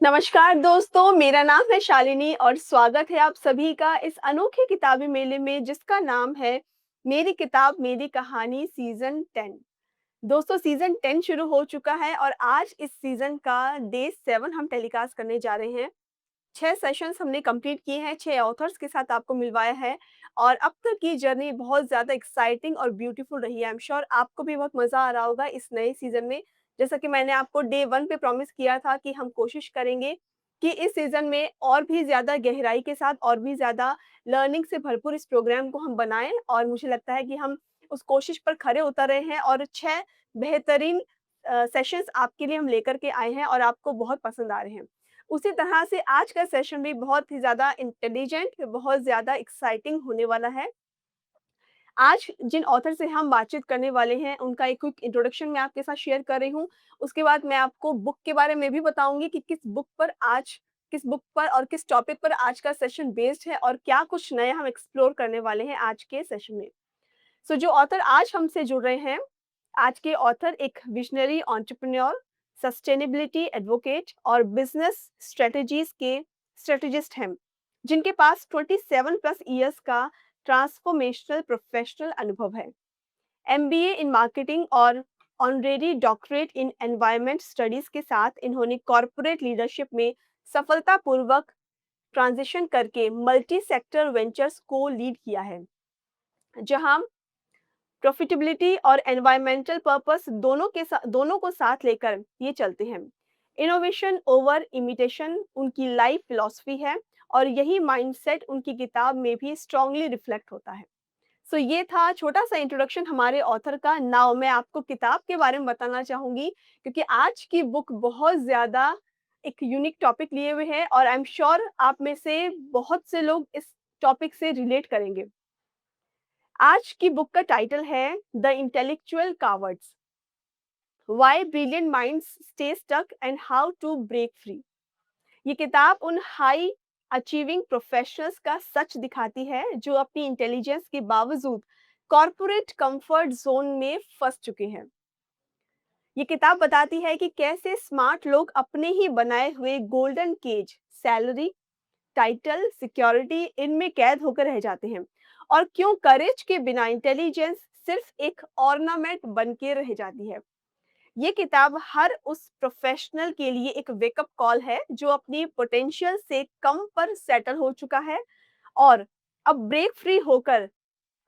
नमस्कार दोस्तों, मेरा नाम है शालिनी और स्वागत है आप सभी का इस अनोखे किताबी मेले में जिसका नाम है मेरी किताब मेरी कहानी सीज़न 10। दोस्तों सीज़न 10 शुरू हो चुका है और आज इस सीज़न का डे 7 हम टेलीकास्ट करने जा रहे हैं। 6 सेशंस हमने कंप्लीट किए हैं, 6 ऑथर्स के साथ आपको मिलवाया है और अब तक की जर्नी बहुत ज़्यादा एक्साइटिंग और ब्यूटीफुल रही है। आई एम श्योर आपको भी बहुत मज़ा आ रहा होगा इस नए सीज़न में। जैसा कि मैंने आपको डे 1 पे प्रॉमिस किया था कि हम कोशिश करेंगे कि इस सीज़न में और भी ज़्यादा गहराई के साथ और भी ज़्यादा लर्निंग से भरपूर इस प्रोग्राम को हम बनाएँ और मुझे लगता है कि हम उस कोशिश पर खरे उतर रहे हैं और 6 बेहतरीन सेशंस आपके लिए हम लेकर के आए हैं और आपको बहुत पसंद आ रहे हैं। उसी तरह से आज का सेशन भी बहुत ही ज़्यादा इंटेलिजेंट, बहुत ज़्यादा एक्साइटिंग होने वाला है। आज जिन ऑथर से हम बातचीत करने वाले हैं, उनका एक क्विक इंट्रोडक्शन मैं आपके साथ शेयर कर रही हूँ। उसके बाद मैं आपको बुक के बारे में भी बताऊँगी कि किस बुक पर और किस टॉपिक पर आज का सेशन बेस्ड है और क्या कुछ नया हम एक्सप्लोर करने वाले हैं आज के सेशन में। सो जो ऑथर आज हमसे जुड़ रहे हैं, आज के ऑथर एक विज़नरी एंटरप्रेन्योर, सस्टेनेबिलिटी एडवोकेट और बिज़नेस स्ट्रैटेजिस्ट हैं, जिनके पास 27 प्लस इयर्स का ट्रांसफॉर्मेशनल प्रोफेशनल अनुभव है। एमबीए इन मार्केटिंग और honorary doctorate in environment studies के साथ इन्होंने कॉर्पोरेट लीडरशिप में सफलतापूर्वक ट्रांजिशन करके मल्टी सेक्टर वेंचर्स को लीड किया है, जहां प्रॉफिटेबिलिटी और एनवायरमेंटल पर्पस दोनों को साथ लेकर ये चलते हैं। इनोवेशन ओवर इमिटेशन उनकी लाइफ फिलॉसफी है और यही माइंडसेट उनकी किताब में भी स्ट्रांगली रिफ्लेक्ट होता है। सो ये था छोटा सा इंट्रोडक्शन हमारे ऑथर का। नाउ मैं आपको किताब के बारे में बताना चाहूंगी क्योंकि आज की बुक बहुत ज्यादा एक यूनिक टॉपिक लिए हुए है और आई एम श्योर आप में से बहुत से लोग इस टॉपिक से रिलेट करेंगे। आज की बुक का टाइटल है the intellectual cowards, why brilliant minds stay stuck and how to break free. ये किताब उन हाई अचीविंग प्रोफेशनल्स का सच दिखाती है जो अपनी इंटेलिजेंस के बावजूद कॉर्पोरेट कंफर्ट जोन में फंस चुके हैं। ये किताब बताती है कि कैसे स्मार्ट लोग अपने ही बनाए हुए golden cage, salary, title, security इनमें कैद होकर रह जाते हैं और क्यों करेज के बिना इंटेलिजेंस सिर्फ एक ऑर्नामेंट बन के रह जाती है। ये किताब हर उस प्रोफेशनल के लिए एक वेकअप कॉल है जो अपनी पोटेंशियल से कम पर सेटल हो चुका है और अब ब्रेक फ्री होकर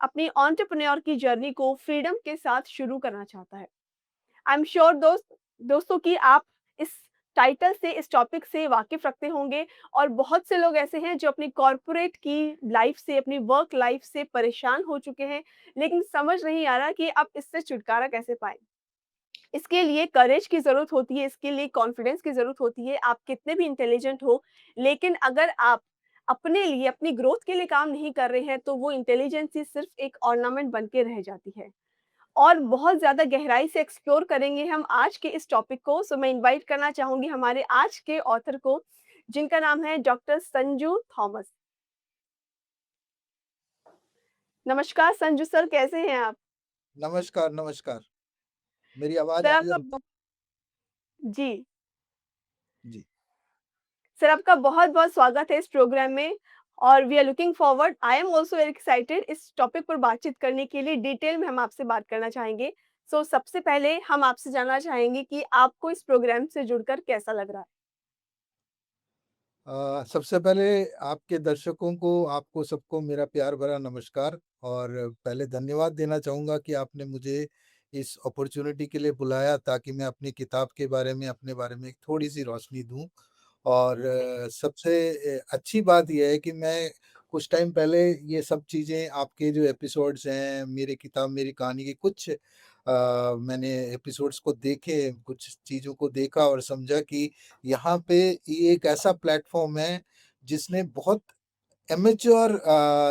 अपनी एंटरप्रेन्योर की जर्नी को फ्रीडम के साथ शुरू करना चाहता है। आई एम श्योर दोस्तों कि आप इस टाइटल से, इस टॉपिक से वाकिफ रखते होंगे और बहुत से लोग ऐसे हैं जो अपनी कॉर्पोरेट की लाइफ से, अपनी वर्क लाइफ से परेशान हो चुके हैं, लेकिन समझ नहीं आ रहा कि अब इससे छुटकारा कैसे पाएं। इसके लिए करेज की ज़रूरत होती है, इसके लिए कॉन्फिडेंस की ज़रूरत होती है। आप कितने भी इंटेलिजेंट हो, लेकिन अगर आप अपने लिए, अपनी ग्रोथ के लिए काम नहीं कर रहे हैं, तो वो इंटेलिजेंस ही सिर्फ एक ऑर्नामेंट बन के रह जाती है। और बहुत ज़्यादा गहराई से एक्सप्लोर करेंगे हम आज के इस टॉपिक को। सो मैं इनवाइट करना चाहूँगी हमारे आज के ऑथर को, जिनका नाम है डॉक्टर संजू थॉमस। नमस्कार संजू सर, कैसे हैं आप? नमस्कार, नमस्कार। मेरी आवाज़ सर आ रही आपका है? ब जी। जी। सर आपका बहुत-बहुत स्वागत है इस प्रोग्राम में और we are looking forward, I am also very excited इस टॉपिक पर बातचीत करने के लिए डिटेल में हम आपसे बात करना चाहेंगे। सबसे पहले हम आपसे जानना चाहेंगे कि आपको इस प्रोग्राम से जुड़कर कैसा लग रहा है? सबसे पहले आपके दर्शकों को, आपको सबको मेरा प्यार भरा नमस्कार। और पहले धन्यवाद देना चाहूँगा कि आपने मुझे इस अपॉर्चुनिटी के लिए बुलाया ताकि मैं अपनी किताब के बारे में, अपने बारे में एक थोड़ी-सी रोशनी दूँ। और सबसे अच्छी बात ये है कि मैं कुछ टाइम पहले ये सब चीज़ें, आपके जो एपिसोड्स हैं, मेरी किताब मेरी कहानी की कुछ मैंने एपिसोड्स को देखे, कुछ चीज़ों को देखा और समझा कि यहाँ पे ये एक ऐसा प्लेटफ़ॉर्म है जिसने बहुत एमेच्योर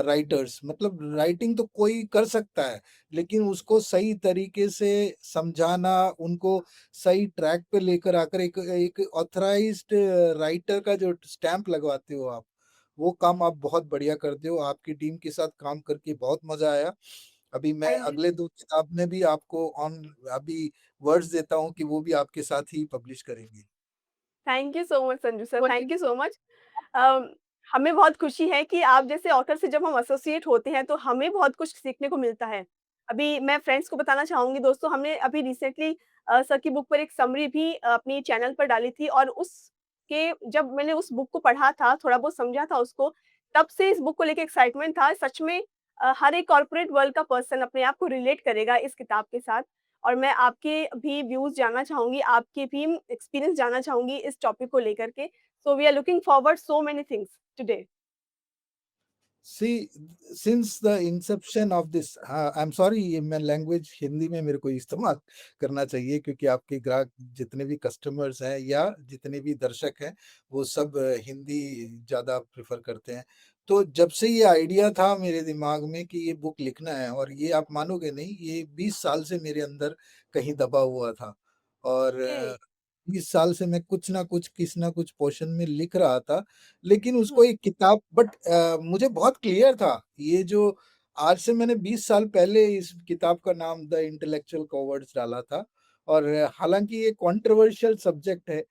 राइटर्स, मतलब राइटिंग तो कोई कर सकता है, लेकिन उसको सही तरीके से समझाना, उनको सही ट्रैक पे लेकर आकर एक एक ऑथराइज्ड राइटर का जो स्टैम्प लगवाते हो आप, वो काम आप बहुत बढ़िया करते हो। आपकी टीम के साथ काम करके बहुत मज़ा आया। अभी मैं थैंक यू। अगले 2 किताब में भी आपको ऑन अभी वर्ड्स देता हूँ कि वो भी आपके साथ ही पब्लिश करेंगे। Thank you so much Sanju sir, thank you so much. Um, हमें बहुत खुशी है कि आप जैसे ऑथर से जब हम एसोसिएट होते हैं, तो हमें बहुत कुछ सीखने को मिलता है। अभी मैं फ्रेंड्स को बताना चाहूँगी दोस्तों, हमने अभी रिसेंटली सर की बुक पर एक समरी भी अपनी चैनल पर डाली थी और उसके जब मैंने उस बुक को पढ़ा था, थोड़ा बहुत समझा था उसको, तब से इस बुक को लेके एक्साइटमेंट था। सच में हर एक कॉर्पोरेट वर्ल्ड का पर्सन अपने आप को रिलेट करेगा इस किताब के साथ। और मैं आपके भी व्यूज़ जानना चाहूँगी, आपके भी एक्सपीरियंस जानना चाहूँगी इस टॉपिक को लेकर के। So we are looking forward so many things today. See, since the inception of this, I am sorry, ये मैं लैंग्वेज हिंदी में मेरे को इस्तेमाल करना चाहिए क्योंकि आपके ग्राहक जितने भी कस्टमर्स हैं या जितने भी दर्शक हैं, वो सब हिंदी ज़्यादा प्रेफर करते हैं। तो जब से ये आइडिया था मेरे दिमाग में कि ये बुक लिखना है, और ये आप मानोगे नहीं, ये 20 साल से मेरे अंदर कहीं दबा हुआ था। और Okay. 20 साल से मैं कुछ ना कुछ, किसी ना कुछ पोर्शन में लिख रहा था, लेकिन हुँ, उसको एक किताब, बट मुझे बहुत क्लियर था, ये जो आज से मैंने 20 साल पहले इस किताब का नाम द इंटेलेक्चुअल कॉवर्ड्स डाला था। और हालाँकि ये कंट्रोवर्शियल सब्जेक्ट है,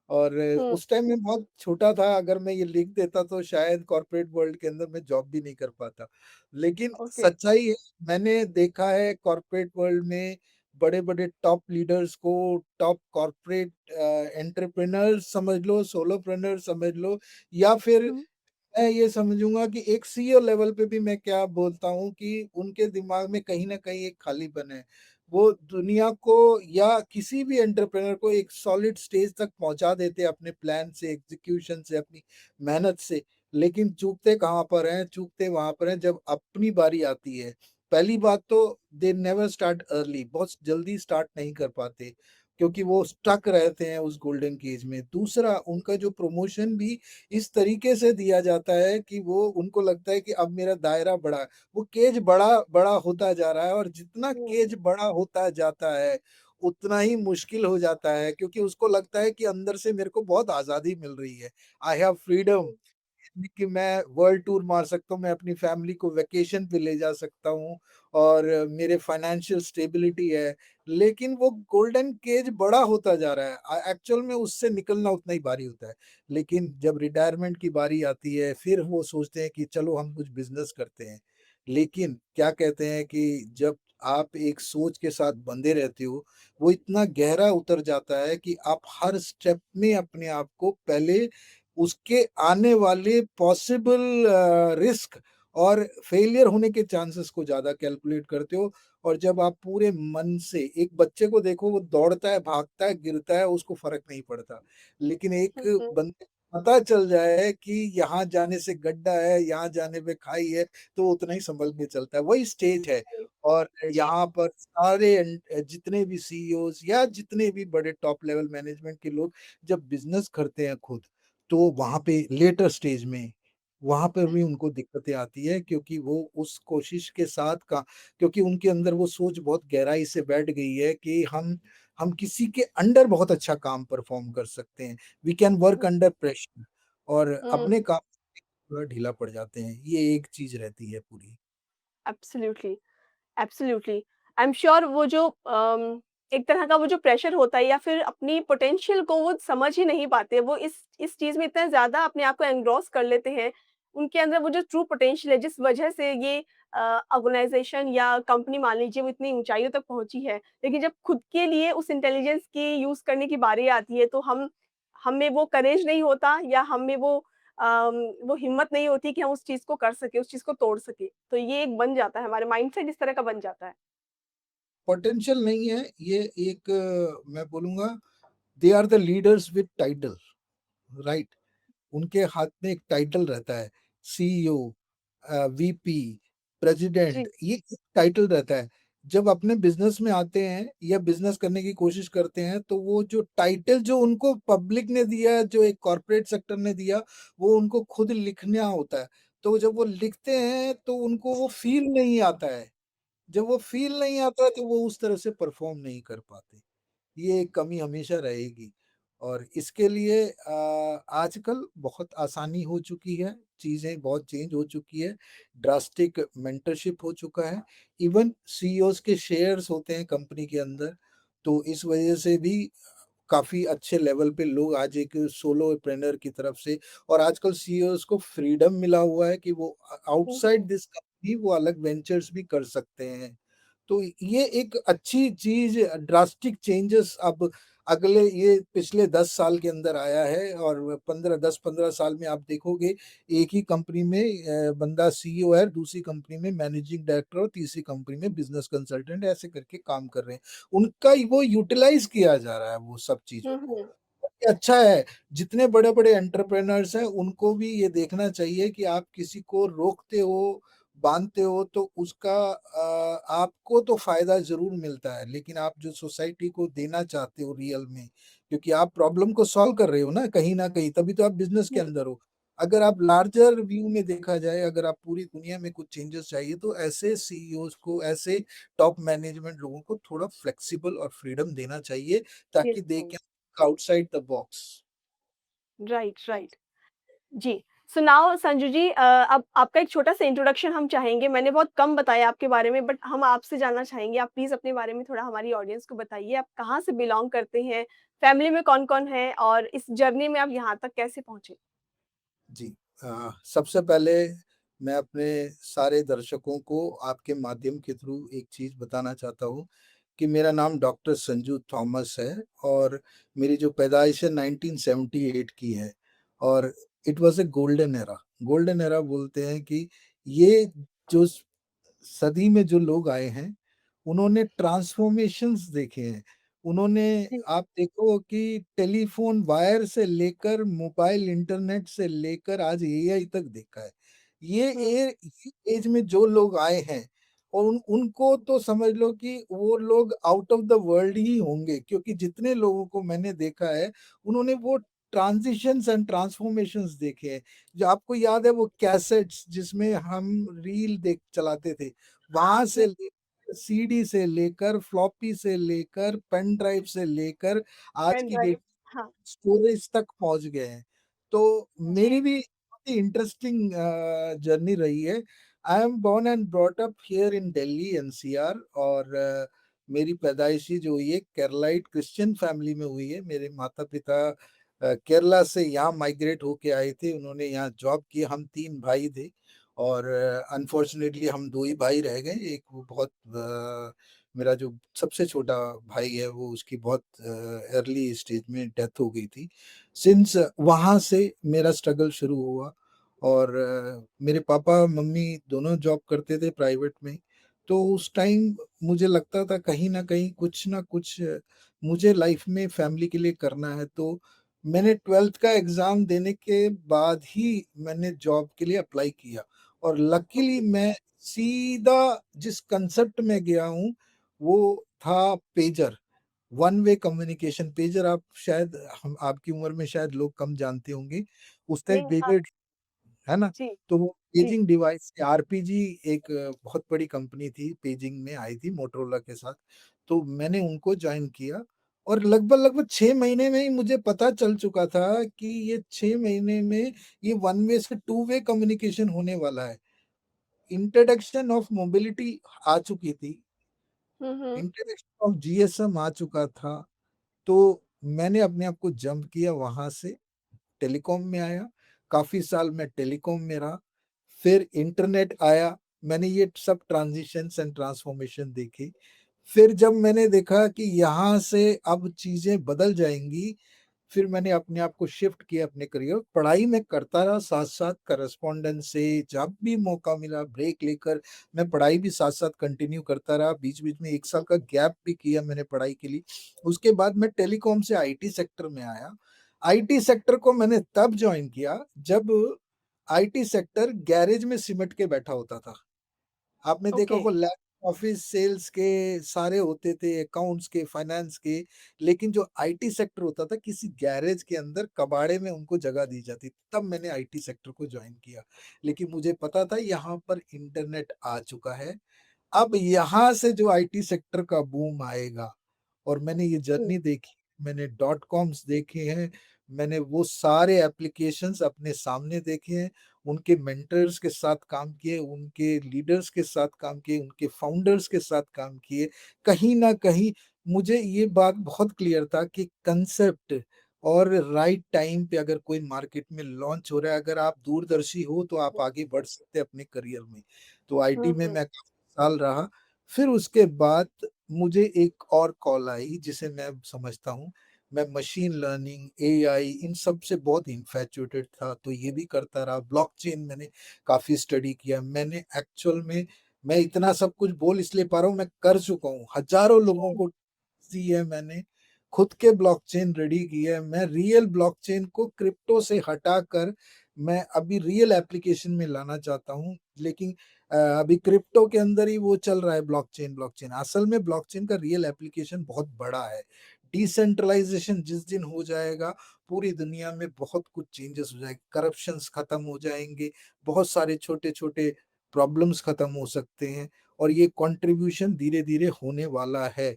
और हुँ, उस टाइम मैं बहुत छोटा था, अगर मैं ये लिख देता तो शायद कॉर्पोरेट वर्ल्ड के अंदर मैं जॉब भी नहीं कर पाता। लेकिन ओके। सच्चाई है, मैंने देखा है कॉर्पोरेट वर्ल्ड में बड़े-बड़े टॉप लीडर्स को, टॉप कॉर्पोरेट एंटरप्रेन्योर्स समझ लो, सोलोप्रेन्योर समझ लो, या फिर हुँ, मैं ये समझूँगा कि एक सीईओ लेवल पे भी मैं क्या बोलता हूँ कि उनके दिमाग में कहीं न कहीं एक खालीपन है। वो दुनिया को या किसी भी एंटरप्रेन्योर को एक सॉलिड स्टेज तक पहुँचा देते हैं अपने प्लान से, एग्ज़ीक्यूशन से, अपनी मेहनत से। लेकिन चूकते कहाँ पर हैं? चूकते वहाँ पर हैं जब अपनी बारी आती है। पहली बात तो दे नेवर स्टार्ट अर्ली, बहुत जल्दी स्टार्ट नहीं कर पाते, क्योंकि वो स्टक रहते हैं उस गोल्डन केज में। दूसरा, उनका जो प्रमोशन भी इस तरीके से दिया जाता है कि वो, उनको लगता है कि अब मेरा दायरा बढ़ा है। वो केज बड़ा होता जा रहा है, और जितना हुँ, केज बड़ा होता जाता है, उतना ही मुश्किल हो जाता है, क्योंकि उसको लगता है कि अंदर से मेरे को बहुत आज़ादी मिल रही है। आई हैव फ्रीडम, कि मैं वर्ल्ड टूर मार सकता हूँ, मैं अपनी फैमिली को वैकेशन पे ले जा सकता हूँ, और मेरे फाइनेंशियल स्टेबिलिटी है। लेकिन वो गोल्डन केज बड़ा होता जा रहा है। एक्चुअल में उससे निकलना उतना ही भारी होता है। लेकिन जब रिटायरमेंट की बारी आती है, फिर वो सोचते हैं कि चलो हम कुछ बिज़नेस करते हैं। लेकिन क्या कहते हैं कि जब आप एक सोच के साथ बंधे रहते हो, वो इतना गहरा उतर जाता है कि आप हर स्टेप में अपने आप को पहले उसके आने वाले पॉसिबल रिस्क और फेलियर होने के चांसेस को ज़्यादा कैलकुलेट करते हो। और जब आप पूरे मन से, एक बच्चे को देखो, वो दौड़ता है, भागता है, गिरता है, उसको फ़र्क नहीं पड़ता। लेकिन एक हुँ, हुँ, बंदे को पता चल जाए कि यहाँ जाने से गड्ढा है, यहाँ जाने पे खाई है, तो वो उतना ही सँभल के चलता है। वही स्टेज है। जी, और जी, यहाँ पर सारे जितने भी सीईओज़ या जितने भी बड़े टॉप लेवल मैनेजमेंट के लोग जब बिज़नेस करते हैं खुद, तो वहाँ पे लेटर स्टेज में, वहाँ पर भी उनको दिक्कतें आती है, क्योंकि वो उस कोशिश के साथ का, क्योंकि उनके अंदर वो सोच बहुत गहराई से बैठ गई है कि हम किसी के अंडर बहुत अच्छा काम परफ़ॉर्म कर सकते हैं। We can work um, under pressure, और हुँ, अपने काम थोड़ा ढीला पड़ जाते हैं। ये एक चीज़ रहती है पूरी। Absolutely, absolutely. I am sure वो जो एक तरह का वो जो प्रेशर होता है या फिर अपनी पोटेंशियल को वो समझ ही नहीं पाते। वो इस चीज़ में इतना ज़्यादा अपने आप को एनग्रॉस कर लेते हैं उनके अंदर वो जो ट्रू पोटेंशियल है, जिस वजह से ये ऑर्गेनाइज़ेशन या कंपनी मान लीजिए वो इतनी ऊँचाइयों तक पहुँची है। लेकिन जब खुद के लिए उस इंटेलिजेंस की यूज़ करने की बारी आती है, तो हम में वो करेज नहीं होता या हम में वो हिम्मत नहीं होती कि हम उस चीज़ को कर सकें, उस चीज़ को तोड़ सकें। तो ये एक बन जाता है, हमारे माइंडसेट इस तरह का बन जाता है। पोटेंशियल नहीं है, ये एक मैं बोलूँगा they are the leaders with title, right? उनके हाथ में एक टाइटल रहता है, सीईओ, वीपी, प्रेसिडेंट, जी। ये एक टाइटल रहता है। जब अपने बिज़नेस में आते हैं या बिज़नेस करने की कोशिश करते हैं, तो वो जो टाइटल जो उनको पब्लिक ने दिया है, जो एक कॉर्पोरेट सेक्टर ने दिया, वो उनको खुद लिखना होता है। तो जब वो लिखते हैं, तो उनको वो फ़ील नहीं आता है। जब वो फ़ील नहीं आता है, तो वो उस तरह से परफ़ॉर्म नहीं कर पाते। ये एक कमी हमेशा रहेगी और इसके लिए आजकल बहुत आसानी हो चुकी है, चीज़ें बहुत चेंज हो चुकी है, ड्रास्टिक मेंटरशिप हो चुका है, इवन सीईओज़ के शेयर्स होते हैं कंपनी के अंदर, तो इस वजह से भी काफ़ी अच्छे लेवल पे लोग आज एक सोलोप्रेन्योर की तरफ से और आजकल सीईओज़ को फ्रीडम मिला हुआ है कि वो हुँ, आउटसाइड हुँ। दिस कंपनी वो अलग वेंचर्स भी कर सकते हैं। तो ये एक अच्छी चीज़ ड्रास्टिक चेंजेस अब अगले ये पिछले 10 साल के अंदर आया है और 15 10-15 साल में आप देखोगे एक ही कंपनी में बंदा सीईओ है, दूसरी कंपनी में मैनेजिंग डायरेक्टर और तीसरी कंपनी में बिज़नेस कंसल्टेंट ऐसे करके काम कर रहे हैं। उनका वो यूटिलाइज़ किया जा रहा है वो सब चीज़ों हुँ, को। हुँ। ये अच्छा है, जितने बड़े-बड़े एंटरप्रेन्योर्स हैं, उनको भी ये देखना चाहिए कि आप किसी को रोकते हो, बाँधते हो तो उसका आपको तो फ़ायदा ज़रूर मिलता है, लेकिन आप जो सोसाइटी को देना चाहते हो रियल में, क्योंकि आप प्रॉब्लम को सॉल्व कर रहे हो ना कहीं न कहीं, तभी तो आप बिज़नेस के हुँ, अंदर हो। अगर आप लार्जर व्यू में देखा जाए, अगर आप पूरी दुनिया में कुछ चेंजेस चाहिए, तो ऐसे सीईओज़ को, ऐसे टॉप मैनेजमेंट लोगों को थोड़ा फ्लेक्सिबल और फ्रीडम देना चाहिए, ताकि दे बिल्कुल। Can outside the box. Right, right. जी। सो नाउ संजू जी, अब आपका एक छोटा-सा इंट्रोडक्शन हम चाहेंगे। मैंने बहुत कम बताया आपके बारे में, बट हम आपसे जानना चाहेंगे। आप प्लीज़ अपने बारे में थोड़ा हमारी ऑडियंस को बताइए। आप कहाँ से बिलॉन्ग करते हैं? फैमिली में कौन-कौन है? और इस जर्नी में आप यहाँ तक कैसे पहुँचे? जी। सबसे पहले मैं अपने सारे दर्शकों को आपके माध्यम के थ्रू एक चीज़ बताना चाहता हूँ कि मेरा नाम डॉक्टर संजू थॉमस है और मेरी जो पैदाइश है 1978 की है और it was a golden era. Golden era बोलते हैं कि ये जो सदी में जो लोग आए हैं, उन्होंने ट्रांसफ़ॉर्मेशंस देखे हैं। उन्होंने जी। आप देखो कि टेलीफ़ोन वायर से लेकर मोबाइल इंटरनेट से लेकर आज एआई तक देखा है। ये हुँ, ये एज में जो लोग आए हैं और उनको तो समझ लो कि वो लोग आउट ऑफ द वर्ल्ड ही होंगे क्योंकि जितने लोगों को मैंने देखा है, उन्होंने वो ट्रांज़िशंस एंड ट्रांसफ़ॉर्मेशंस देखे हैं। जो आपको याद है वो कैसेट्स जिसमें हम रील देख चलाते थे, वहाँ से जी। लेकर सीडी से लेकर, फ्लॉपी से लेकर, पेन ड्राइव से लेकर आज पेन की ड्राइव। डेट हाँ। स्टोरेज तक पहुँच गए हैं। तो जी। मेरी भी बहुत ही इंटरेस्टिंग जर्नी रही है। I am born and brought up here in Delhi NCR और मेरी पैदाइशी जो हुई है केरलाइट क्रिश्चियन फैमिली में हुई है। मेरे माता-पिता केरला से यहाँ माइग्रेट होके आए थे। उन्होंने यहाँ जॉब की। हम 3 भाई थे और अनफॉर्चुनेटली हम 2 ही भाई रह गए। एक वो बहुत मेरा जो सबसे छोटा भाई है वो उसकी बहुत अर्ली स्टेज में डेथ हो गई थी। सिंस वहाँ से मेरा स्ट्रगल शुरू हुआ और मेरे पापा-मम्मी दोनों जॉब करते थे प्राइवेट में। तो उस टाइम मुझे लगता था कहीं न कहीं कुछ न कुछ मुझे लाइफ़ में फैमिली के लिए करना है। तो मैंने 12th का एग्ज़ाम देने के बाद ही मैंने जॉब के लिए अप्लाई किया और लकीली ओके। मैं सीधा जिस कांसेप्ट में गया हूँ, वो था pager, one way communication. Pager आप शायद हम आपकी उम्र में शायद लोग कम जानते होंगे। उस टाइम नहीं, हाँ। पेजर है ना? जी, तो वो जी। पेजिंग डिवाइस आरपीजी एक बहुत बड़ी कंपनी थी, पेजिंग में आई थी मोटोरोला के साथ। तो मैंने उनको जॉइन किया और लगभग-लगभग 6 महीने में ही मुझे पता चल चुका था कि ये 6 महीने में ये वन वे से टू वे कम्युनिकेशन होने वाला है। इंट्रोडक्शन ऑफ मोबिलिटी आ चुकी थी, हुँ, हुँ। इंट्रोडक्शन ऑफ जीएसएम आ चुका था। तो मैंने अपने आप को जंप किया वहाँ से टेलीकॉम में आया। काफ़ी साल मैं टेलीकॉम में रहा, फिर इंटरनेट आया, मैंने ये सब ट्रांज़िशंस एंड ट्रांसफ़ॉर्मेशन देखी। फिर जब मैंने देखा कि यहाँ से अब चीज़ें बदल जाएँगी, फिर मैंने अपने आप को शिफ्ट किया अपने करियर पढ़ाई मैं करता रहा साथ-साथ कॉरेस्पॉन्डेंस से, जब भी मौका मिला ब्रेक लेकर मैं पढ़ाई भी साथ-साथ कंटिन्यू करता रहा। बीच-बीच में 1 साल का गैप भी किया मैंने पढ़ाई के लिए। उसके बाद मैं टेलीकॉम से आईटी सेक्टर में आया। आईटी सेक्टर को मैंने तब जॉइन किया जब आईटी सेक्टर गैरेज में सिमट के बैठा होता था। आपने देखा ओके। होगा लैप ऑफ़िस सेल्स के सारे होते थे, अकाउंट्स के, फाइनेंस के, लेकिन जो आईटी सेक्टर होता था किसी गैरेज के अंदर कबाड़े में उनको जगह दी जाती थी। तब मैंने आईटी सेक्टर को जॉइन किया। लेकिन मुझे पता था यहाँ पर इंटरनेट आ चुका है। अब यहाँ से जो आईटी सेक्टर का बूम आएगा और मैंने ये हुँ, जर्नी देखी, मैंने डॉट कॉम्स देखे हैं, मैंने वो सारे एप्लीकेशंस अपने सामने देखे हैं, उनके मेंटर्स के साथ काम किए, उनके लीडर्स के साथ काम किए, उनके फाउंडर्स के साथ काम किए। कहीं न कहीं मुझे ये बात बहुत क्लियर था कि कांसेप्ट और राइट टाइम पे अगर कोई मार्केट में लॉन्च हो रहा है, अगर आप दूरदर्शी हो तो आप आगे बढ़ सकते हैं अपने करियर में। तो आईटी हुँ, में हुँ, मैं काफ़ी साल रहा। फिर उसके बाद मुझे एक और कॉल आई जिसे मैं समझता हूँ, मैं मशीन लर्निंग, एआई इन सब से बहुत इन्फैचुएटेड था, तो ये भी करता रहा। ब्लॉकचेन मैंने काफ़ी स्टडी किया। मैंने एक्चुअल में मैं इतना सब कुछ बोल इसलिए पा रहा हूँ, मैं कर चुका हूँ। हज़ारों लोगों को दी है मैंने, खुद के ब्लॉकचेन रेडी की है। मैं रियल ब्लॉकचेन को क्रिप्टो से हटाकर मैं अभी रियल एप्लीकेशन में लाना चाहता हूँ। लेकिन अभी क्रिप्टो के अंदर ही वो चल रहा है ब्लॉकचेन, ब्लॉकचेन। असल में ब्लॉकचेन का रियल एप्लीकेशन बहुत बड़ा है। डिसेंट्रलाइज़ेशन जिस दिन हो जाएगा, पूरी दुनिया में बहुत कुछ चेंजेस हो जाएँगे, करप्शंस खत्म हो जाएँगे, बहुत सारे छोटे-छोटे प्रॉब्लम्स खत्म हो सकते हैं और ये कंट्रीब्यूशन धीरे-धीरे होने वाला है।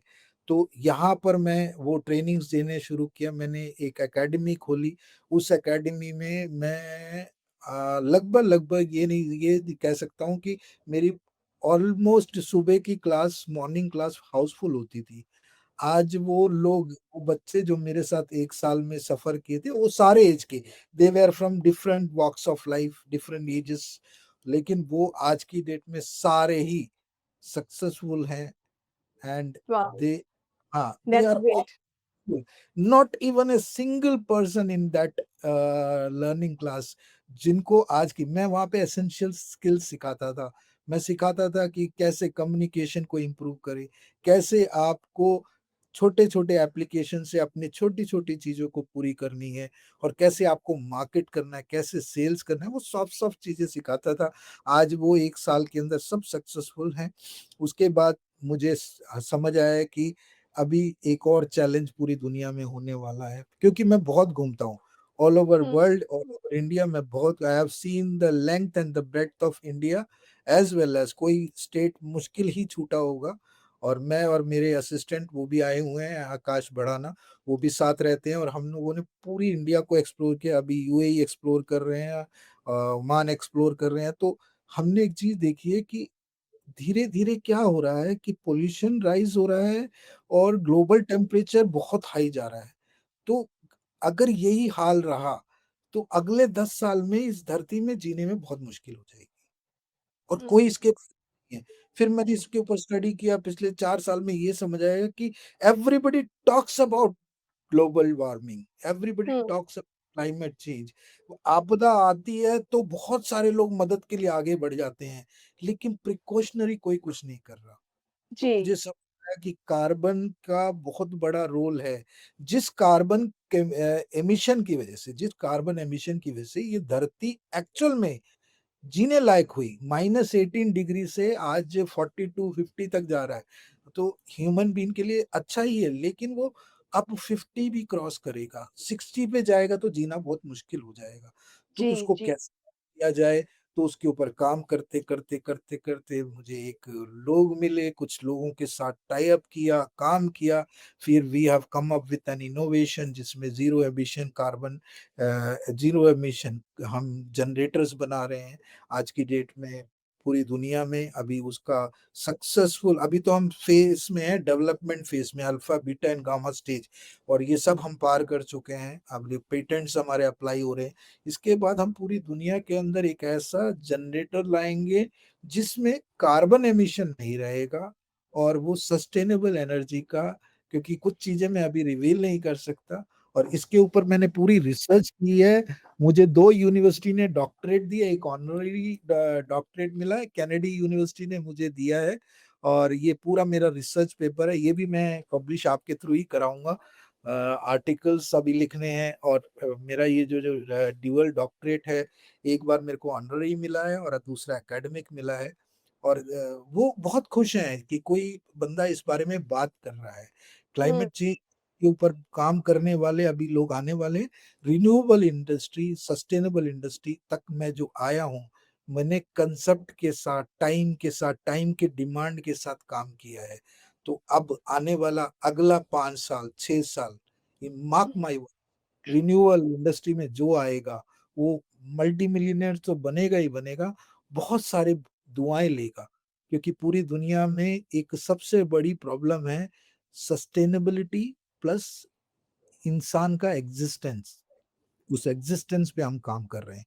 तो यहाँ पर मैं वो ट्रेनिंग्स देने शुरू किया, मैंने एक अकेडमी खोली, उस अकेडमी में मैं लगभग-लगभग ये कह सकता हूँ कि मेरी ऑलमोस्ट सुबह की क्लास, मॉर्निंग क्लास हाउसफुल होती थी। आज वो लोग, वो बच्चे जो मेरे साथ 1 साल में सफ़र किए थे, वो सारे ऐज के, they were from different walks of life, different ages, लेकिन वो आज की डेट में सारे ही सक्सेसफुल हैं एंड वाओ! दे हाँ, they that's are all great. Not even a single person in that learning class जिनको आज की मैं वहाँ पे एसेंशियल स्किल्स सिखाता था। मैं सिखाता था कि कैसे कम्युनिकेशन को इम्प्रूव करें, कैसे आपको छोटे-छोटे एप्लीकेशन से अपनी छोटी-छोटी चीज़ों को पूरी करनी है और कैसे आपको मार्केट करना है, कैसे सेल्स करना है, वो सॉफ्ट-सॉफ्ट चीज़ें सिखाता था। आज वो 1 साल के अंदर सब सक्सेसफुल हैं। उसके बाद मुझे समझ आया कि अभी एक और चैलेंज पूरी दुनिया में होने वाला है क्योंकि मैं बहुत घूमता हूँ ऑल ओवर हुँ, वर्ल्ड, ऑल ओवर इंडिया में बहुत I have seen the length and the breadth of India as well as कोई स्टेट मुश्किल ही छूटा होगा और मैं और मेरे असिस्टेंट वो भी आए हुए हैं आकाश बढ़ाना, वो भी साथ रहते हैं और हम लोगों ने पूरी इंडिया को एक्सप्लोर किया। अभी यूएई एक्सप्लोर कर रहे हैं, ओमान एक्सप्लोर कर रहे हैं। तो हमने एक चीज़ देखी है कि धीरे-धीरे क्या हो रहा है कि पॉल्यूशन राइज़ हो रहा है और ग्लोबल टेम्परेचर बहुत हाई जा रहा है। तो अगर यही हाल रहा, तो अगले 10 साल में इस धरती में जीने में बहुत मुश्किल हो जाएगी और हुँ, कोई इसके नहीं है। फिर मैंने इसके ऊपर स्टडी किया पिछले 4 साल में ये समझ आया कि everybody talks about global warming, everybody hmm, talks climate change. आपदा आती है तो बहुत सारे लोग मदद के लिए आगे बढ़ जाते हैं, लेकिन प्रिकॉशनरी कोई कुछ नहीं कर रहा। तो जी, मुझे समझ आया कि कार्बन का बहुत बड़ा रोल है। जिस कार्बन के एमिशन की वज़ह से, जिस कार्बन एमिशन की वज़ह से ये धरती एक्चुअल में जीने लायक हुई। -18 डिग्री से आज 42-50 तक जा रहा है। तो ह्यूमन बीइंग के लिए अच्छा ही है, लेकिन वो अब 50 भी क्रॉस करेगा। 60 पे जाएगा तो जीना बहुत मुश्किल हो जाएगा। तो जी, उसको जी, कैसे किया जाए, तो उसके ऊपर काम करते मुझे एक लोग मिले, कुछ लोगों के साथ टाई अप किया, काम किया। फिर we have come up with an innovation जिसमें ज़ीरो एमिशन हम जनरेटर्स बना रहे हैं आज की डेट में। पूरी दुनिया में अभी उसका सक्सेसफुल, अभी तो हम फ़ेज़ में हैं, डेवलपमेंट फ़ेज़ में, alpha, beta and gamma stage, और ये सब हम पार कर चुके हैं। अब ये पेटेंट्स हमारे अप्लाई हो रहे हैं। इसके बाद हम पूरी दुनिया के अंदर एक ऐसा जनरेटर लाएँगे जिसमें कार्बन एमिशन नहीं रहेगा, और वो सस्टेनेबल एनर्जी का, क्योंकि कुछ चीज़ें मैं अभी रिवील नहीं कर सकता, और इसके ऊपर मैंने पूरी रिसर्च की है। मुझे 2 यूनिवर्सिटी ने डॉक्टरेट दी है, एक ऑनररी डॉक्टरेट मिला है, केनेडी यूनिवर्सिटी ने मुझे दिया है, और ये पूरा मेरा रिसर्च पेपर है, ये भी मैं पब्लिश आपके थ्रू ही कराऊँगा। आर्टिकल्स अभी लिखने हैं, और मेरा ये जो ड्यूअल डॉक्टरेट है, एक बार मेरे को ऑनररी मिला है और दूसरा एकेडमिक मिला है, और वो बहुत खुश हैं कि कोई बंदा इस बारे में बात कर रहा है। हुँ, क्लाइमेट चेंज के ऊपर काम करने वाले अभी लोग आने वाले हैं। रिन्यूएबल इंडस्ट्री, सस्टेनेबल इंडस्ट्री तक मैं जो आया हूँ, मैंने कांसेप्ट के साथ, टाइम के साथ, टाइम के डिमांड के साथ काम किया है। तो अब आने वाला अगला 5 साल, 6 साल, ये mark hmm, my word, renewable industry में जो आएगा, वो मल्टी मिलियनेयर तो बनेगा ही बनेगा, बहुत सारे दुआएँ लेगा। क्योंकि पूरी दुनिया में एक सबसे बड़ी प्रॉब्लम है सस्टेनेबिलिटी प्लस इंसान का एग्जिस्टेंस। उस एग्जिस्टेंस पे हम काम कर रहे हैं।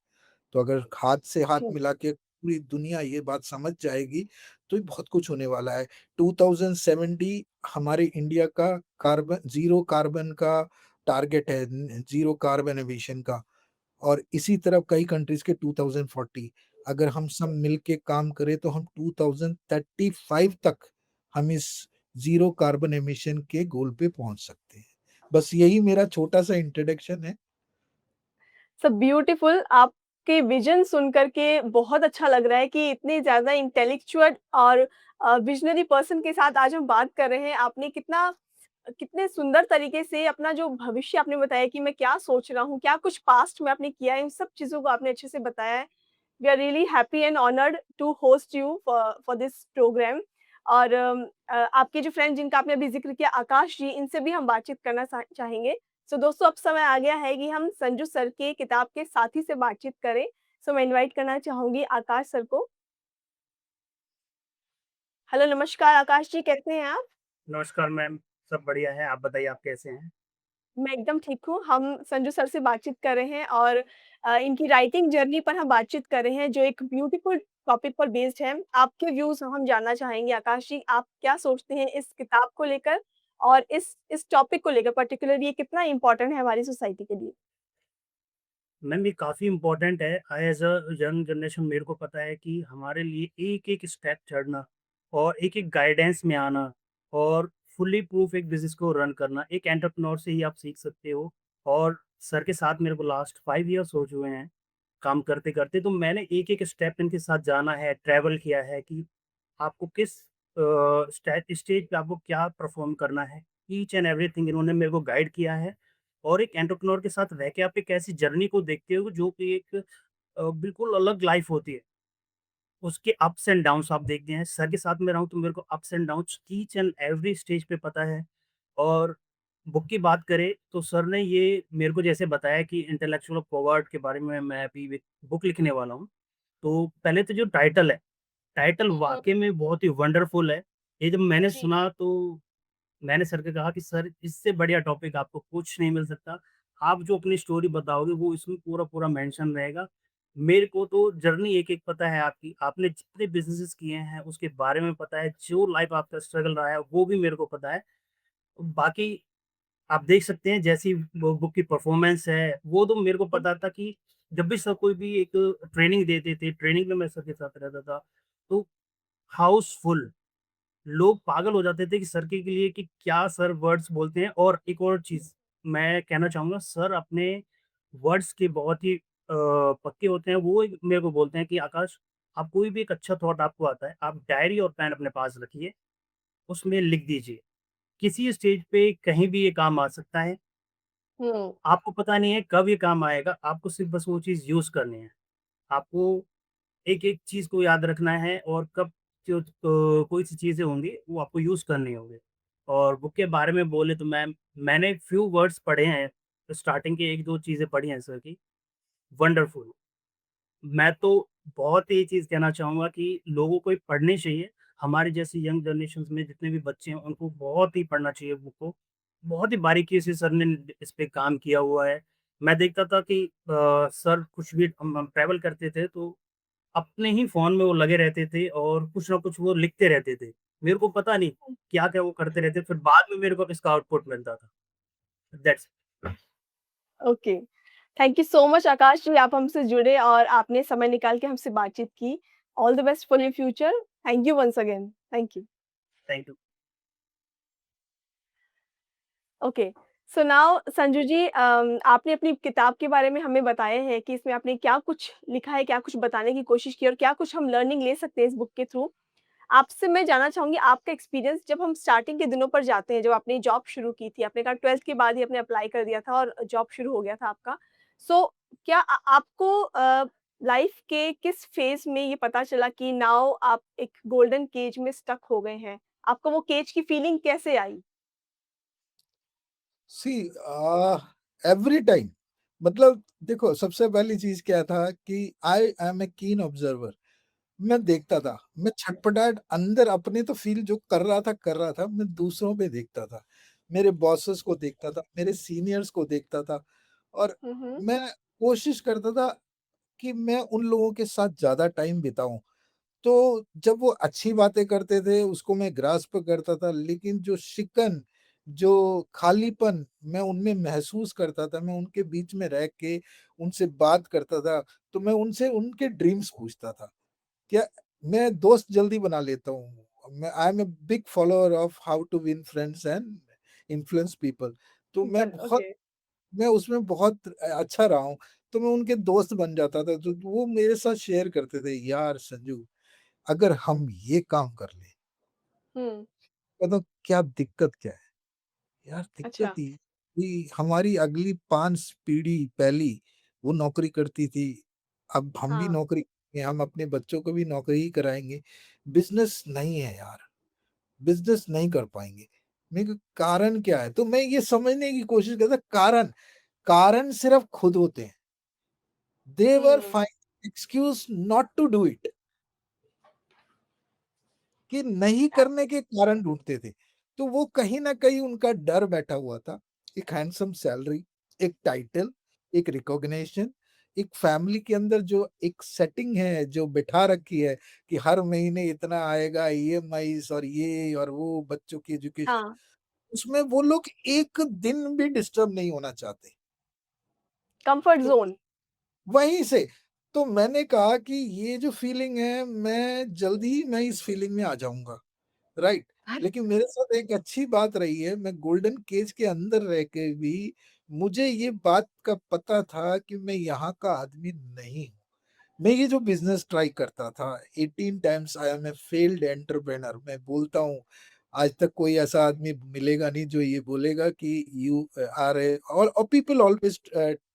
तो अगर हाथ से हाथ जी, मिला के पूरी दुनिया ये बात समझ जाएगी, तो ये बहुत कुछ होने वाला है। 2070 हमारे इंडिया का कार्बन ज़ीरो कार्बन का टारगेट है, ज़ीरो कार्बन एमिशन का, और इसी तरह कई कंट्रीज़ के 2040। अगर हम सब मिल के काम करें तो हम 2035 तक हम इस ज़ीरो कार्बन एमिशन के गोल पे पहुँच सकते हैं। बस यही मेरा छोटा-सा इंट्रोडक्शन है। So beautiful. आपके विज़न सुन कर के बहुत अच्छा लग रहा है कि इतने ज़्यादा इंटेलेक्चुअल और विज़नरी पर्सन के साथ आज हम बात कर रहे हैं। आपने कितने सुंदर तरीके से अपना जो भविष्य आपने बताया कि मैं क्या सोच रहा हूँ, क्या कुछ पास्ट में आपने किया है, इन सब चीज़ों को आपने अच्छे से बताया है। We are really happy and honoured to host you for this programme. और आपके जो फ्रेंड जिनका आपने अभी ज़िक्र किया आकाश जी, इनसे भी हम बातचीत करना चाहेंगे। सो दोस्तों, अब समय आ गया है कि हम संजू सर के किताब के साथी से बातचीत करें। सो मैं इनवाइट करना चाहूँगी आकाश सर को। हेलो, नमस्कार आकाश जी, कैसे हैं आप? नमस्कार मैम, सब बढ़िया है, आप बताइए आप कैसे हैं? मैं एकदम ठीक हूँ। हम संजू सर से बातचीत कर रहे हैं और इनकी राइटिंग जर्नी पर हम बातचीत कर रहे हैं जो एक ब्यूटीफुल टॉपिक पर बेस्ड है। आपके व्यूज़ हम जानना चाहेंगे आकाश जी, आप क्या सोचते हैं इस किताब को लेकर और इस टॉपिक को लेकर पर्टिकुलर ये कितना इम्पोर्टेंट है हमारी सोसाइटी के लिए? मैम ये काफ़ी इम्पोर्टेंट है एज़ अ यंग जनरेशन मेरे को पता है कि हमारे लिए एक-एक स्टेप चढ़ना और एक-एक गाइडेंस में आना और फुली प्रूफ एक बिज़नेस को रन करना, एक एंटरप्रेन्योर से ही आप सीख सकते हो और सर के साथ मेरे को लास्ट 5 इयर्स हो चुके हैं, काम करते-करते, तो मैंने एक-एक स्टेप इनके साथ जाना है, ट्रैवल किया है कि आपको किस स्टेज पे आपको क्या परफ़ॉर्म करना है। ईच एंड एवरीथिंग इन्होंने मेरे को गाइड किया है और एक एंटरप्रेन्योर के साथ रह के आप एक ऐसी जर्नी को देखते हो जो कि एक बिल्कुल अलग लाइफ़ होती है। उसके अप्स एंड डाउन्स आप देखते हैं। सर के साथ में रहा हूँ तो मेरे को ups and downs each and every stage पे पता है और बुक की बात करें तो सर ने ये मेरे को जैसे बताया कि इंटेलेक्चुअल प्रॉवर्टी के बारे में मैं अभी एक बुक लिखने वाला हूँ। तो पहले तो जो टाइटल है, टाइटल हुँ, वाक़ई में बहुत ही वंडरफुल है। ये जब मैंने जी। सुना तो मैंने सर से कहा कि सर इससे बढ़िया टॉपिक आपको कुछ नहीं मिल सकता। आप जो अपनी स्टोरी बताओगे वो इसमें पूरा-पूरा मेंशन रहेगा। मेरे को तो जर्नी एक-एक पता है आपकी। आपने जितने बिज़नेसेस किए हैं उसके बारे में पता है, जो लाइफ़ आपका स्ट्रगल रहा है वो भी मेरे को पता है। बाकी आप देख सकते हैं जैसी वो बुक की परफ़ॉर्मेंस है, वो तो मेरे को हुँ, पता था कि जब भी सर कोई भी एक ट्रेनिंग देते थे, ट्रेनिंग में मैं सर के साथ रहता था, तो हाउसफुल लोग पागल हो जाते थे कि सर के लिए कि क्या सर वर्ड्स बोलते हैं और एक और चीज़ मैं कहना चाहूँगा सर अपने वर्ड्स के बहुत ही पक्के होते हैं। वो एक मेरे को बोलते हैं कि आकाश आप कोई भी एक अच्छा थॉट आपको आता है, आप डायरी और पेन अपने पास रखिए, उसमें लिख दीजिए। किसी स्टेज पे कहीं भी ये काम आ सकता है। हुँ, आपको पता नहीं है कब ये काम आएगा, आपको सिर्फ़ बस वो चीज़ यूज़ करनी है। आपको एक-एक चीज़ को याद रखना है और कब जो कोई सी चीज़ें होंगी, वो आपको यूज़ करनी होंगी। और बुक के बारे में बोले तो मैंने फ्यू वर्ड्स पढ़े हैं, तो स्टार्टिंग की 1-2 चीज़ें पढ़ी हैं सर की, वंडरफुल। मैं तो बहुत ये चीज़ कहना चाहूँगा कि लोगों को ये पढ़नी चाहिए। हमारे जैसी यंग जनरेशन्स में जितने भी बच्चे हैं, उनको बहुत ही पढ़ना चाहिए बुक को। बहुत ही बारीकी से सर ने इस पे काम किया हुआ है। मैं देखता था कि सर कुछ भी हम ट्रैवल करते थे, तो अपने ही फ़ोन में वो लगे रहते थे और कुछ ना कुछ वो लिखते रहते थे। मेरे को पता नहीं क्या-क्या वो करते रहते, फिर बाद में मेरे को इसका आउटपुट मिलता था। That's okay. Thank you so much Akash ji, आप हमसे जुड़े और आपने समय निकाल के हमसे बातचीत की। All the best for your future. Thank you once again. Thank you. Thank you. Okay. So now Sanju ji, आपने अपनी किताब के बारे में हमें बताया है कि इसमें आपने क्या कुछ लिखा है, क्या कुछ बताने की कोशिश की और क्या कुछ हम लर्निंग ले सकते हैं इस बुक के थ्रू। आपसे मैं जानना चाहूँगी आपका एक्सपीरियंस जब हम स्टार्टिंग के दिनों पर जाते हैं, जब आपने जॉब शुरू की थी, आपने कहा 12th के बाद ही आपने अप्लाई कर दिया था और जॉब शुरू हो गया था आपका। सो क्या आपको लाइफ के किस फेज़ में ये पता चला कि नाउ आप एक गोल्डन केज में स्टक हो गए हैं? आपको वो केज की फीलिंग कैसे आई? सी एवरी टाइम, मतलब देखो, सबसे पहली चीज क्या था कि आई एम ए कीन ऑब्जर्वर। मैं देखता था, मैं छटपटाहट अंदर अपने तो फील जो कर रहा था, मैं दूसरों पे देखता था, मेरे बॉसेस को देखता था, मेरे सीनियर्स को देखता था, और हुँ, हुँ। मैं कोशिश करता था कि मैं उन लोगों के साथ ज़्यादा टाइम बिताऊँ। तो जब वो अच्छी बातें करते थे, उसको मैं ग्रास्प करता था, लेकिन जो शिकन, जो खालीपन मैं उनमें महसूस करता था, मैं उनके बीच में रह के उनसे बात करता था, तो मैं उनसे उनके ड्रीम्स पूछता था। क्या मैं दोस्त जल्दी बना लेता हूँ। मैं I am a big follower of how to win friends and influence people. तो बट ओके। मैं उसमें बहुत अच्छा रहा हूँ। तो मैं उनके दोस्त बन जाता था, तो वो मेरे साथ शेयर करते थे, यार संजू, अगर हम ये काम कर लें, हुँ, तो क्या दिक्कत क्या है? यार अच्छा। दिक्कत ये कि हमारी अगली 5 पीढ़ी पहली वो नौकरी करती थी, अब हम भी हाँ, नौकरी, हम अपने बच्चों को भी नौकरी ही कराएँगे। बिज़नेस नहीं है यार, बिज़नेस नहीं कर पाएँगे। मैं कहा कारण क्या है? तो मैं ये समझने की कोशिश करता, कारण कारण सिर्फ़ खुद होते हैं। They were hmm, finding excuse not to do it, कि नहीं अ, करने के कारण ढूँढते थे। तो वो कहीं न कहीं उनका डर बैठा हुआ था। एक हैंडसम सैलरी, एक टाइटल, एक रिकॉग्निशन, एक फैमिली के अंदर जो एक सेटिंग है, जो बिठा रखी है कि हर महीने इतना आएगा, ईएमआईज़ और ये और वो, बच्चों की एजुकेशन, हाँ, उसमें वो लोग एक दिन भी डिस्टर्ब नहीं होना चाहते। कम्फर्ट तो ज़ोन। वहीं से तो मैंने कहा कि ये जो फीलिंग है, मैं जल्दी ही मैं इस फीलिंग में आ जाऊँगा। राइट। लेकिन मेरे साथ एक अच्छी बात रही है, मैं गोल्डन केज के अंदर रह के भी मुझे ये बात का पता था कि मैं यहाँ का आदमी नहीं हूँ। मैं ये जो बिज़नेस ट्राई करता था, 18 times I am a failed entrepreneur, मैं बोलता हूँ, आज तक कोई ऐसा आदमी मिलेगा नहीं जो ये बोलेगा कि यू आर ए, और people always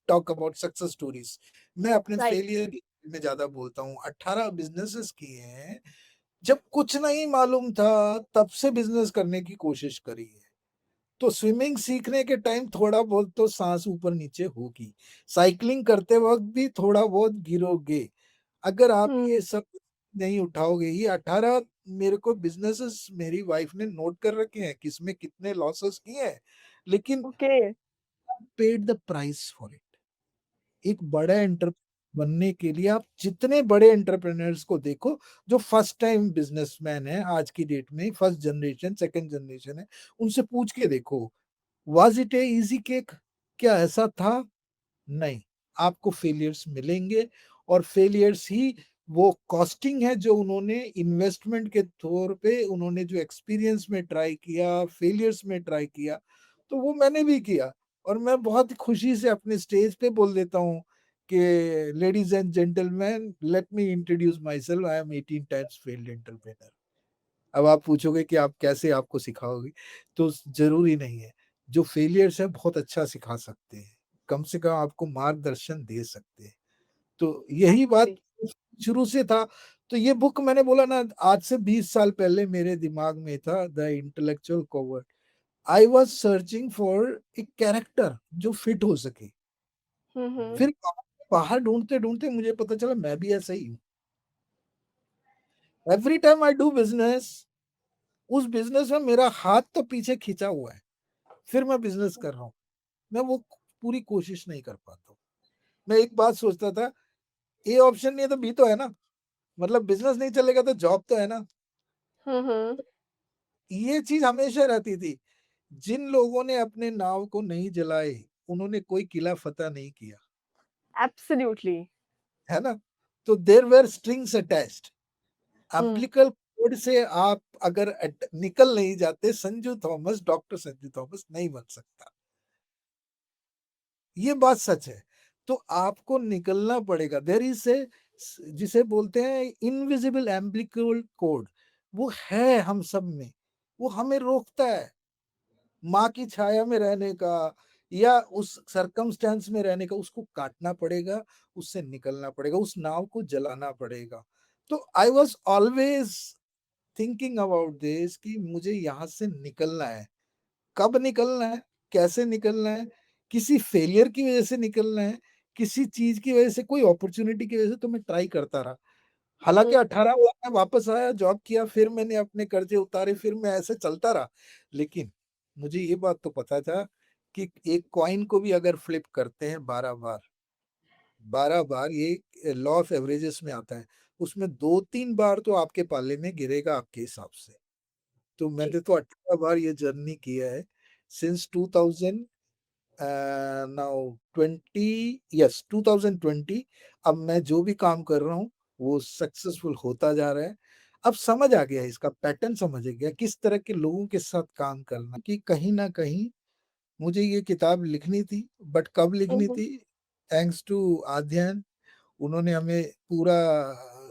talk about success stories. मैं अपने राइट। फेलियर में ज़्यादा बोलता हूँ, 18 बिज़नेसेस किए हैं। जब कुछ नहीं मालूम था, तब से बिज़नेस करने की कोशिश करी है। तो स्विमिंग सीखने के टाइम थोड़ा बहुत तो साँस ऊपर-नीचे होगी। साइक्लिंग करते वक़्त भी थोड़ा बहुत गिरोगे। अगर आप ये हुँ, सब नहीं उठाओगे, ये 18 मेरे को बिज़नेसेस मेरी वाइफ़ ने नोट कर रखे हैं, किसमें कितने लॉसेस किए हैं, लेकिन okay. Paid the price for it. एक बड़ा एंटर बनने के लिए आप जितने बड़े एंटरप्रेन्योर्स को देखो, जो फर्स्ट टाइम बिज़नेसमैन हैं आज की डेट में, फर्स्ट जनरेशन, सेकंड जनरेशन है, उनसे पूछ के देखो, was it A easy cake? क्या ऐसा था? नहीं, आपको फेलियर्स मिलेंगे, और फेलियर्स ही वो कॉस्टिंग है जो उन्होंने इन्वेस्टमेंट के तौर पे उन्होंने जो एक्सपीरियंस में ट्राई किया, फेलियर्स में ट्राई किया, तो वो मैंने भी किया। और मैं बहुत खुशी से अपने स्टेज पे बोल देता हूँ कि ladies and gentleman, let me introduce my self, I am 18 times failed entrepreneur. अब आप पूछोगे कि आप कैसे, आपको सिखाओगे? तो ज़रूरी नहीं है। जो फेलियर्स हैं बहुत अच्छा सिखा सकते हैं। कम से कम आपको मार्गदर्शन दे सकते हैं। तो यही बात एक्चुअली। शुरू से था। तो ये बुक मैंने बोला ना, आज से 20 साल पहले मेरे दिमाग में था, the intellectual coward. I was searching for a character जो फिट हो सके। हुँ, हुँ। फिर बाहर ढूँढते-ढूँढते मुझे पता चला मैं भी ऐसा ही हूँ। Every time I do business, उस बिज़नेस में मेरा हाथ तो पीछे खींचा हुआ है, फिर मैं बिज़नेस कर रहा हूँ। मैं वो पूरी कोशिश नहीं कर पाता हूँ। मैं एक बात सोचता था, ए ऑप्शन नहीं है तो बी तो है ना, मतलब बिज़नेस नहीं चलेगा तो जॉब तो है ना। हुँ, हुँ। ये चीज़ हमेशा रहती थी। जिन लोगों ने अपने नाव को नहीं जलाए, उन्होंने कोई किला फ़तह नहीं किया, एब्सोल्यूटली। है ना? तो there were strings attached. Hmm, umbilical cord से आप अगर निकल नहीं जाते, संजू थॉमस, डॉक्टर संजू थॉमस नहीं बन सकता। ये बात सच है। तो आपको निकलना पड़ेगा। देयर इज़ ए जिसे बोलते हैं इनविजिबल अम्बिलिकल कोड, वो है हम सब में। वो हमें रोकता है माँ की छाया में रहने का या उस सर्कमस्टेंस में रहने का। उसको काटना पड़ेगा, उससे निकलना पड़ेगा, उस नाव को जलाना पड़ेगा। तो I was always thinking about this कि मुझे यहाँ से निकलना है। कब निकलना है, कैसे निकलना है, किसी फेलियर की वज़ह से निकलना है, किसी चीज़ की वज़ह से, कोई अपॉर्च्युनिटी की वज़ह से, तो मैं ट्राई करता रहा। हालाँकि हुँ, 18 हुआ, मैं वापस आया, जॉब किया, फिर मैंने अपने कर्ज़े उतारे, फिर मैं ऐसे चलता रहा। लेकिन मुझे ये बात तो पता था कि एक कॉइन को भी अगर फ्लिप करते हैं 12 बार, 12 बार, ये लॉ ऑफ एवरेजेस में आता है, उसमें 2-3 बार तो आपके पाले में गिरेगा आपके हिसाब से। तो जी, मैंने तो 18 बार ये जर्नी किया है सिंस 2000 नाउ 20 यस 2020। अब मैं जो भी काम कर रहा हूँ, वो सक्सेसफुल होता जा रहा है। अब समझ आ गया है, इसका पैटर्न समझ आ गया, किस तरह के लोगों के साथ काम करना, कि कहीं न कहीं मुझे ये किताब लिखनी थी, बट कब हुँ, लिखनी हुँ। थी? थैंक्स टू अध्ययन, उन्होंने हमें पूरा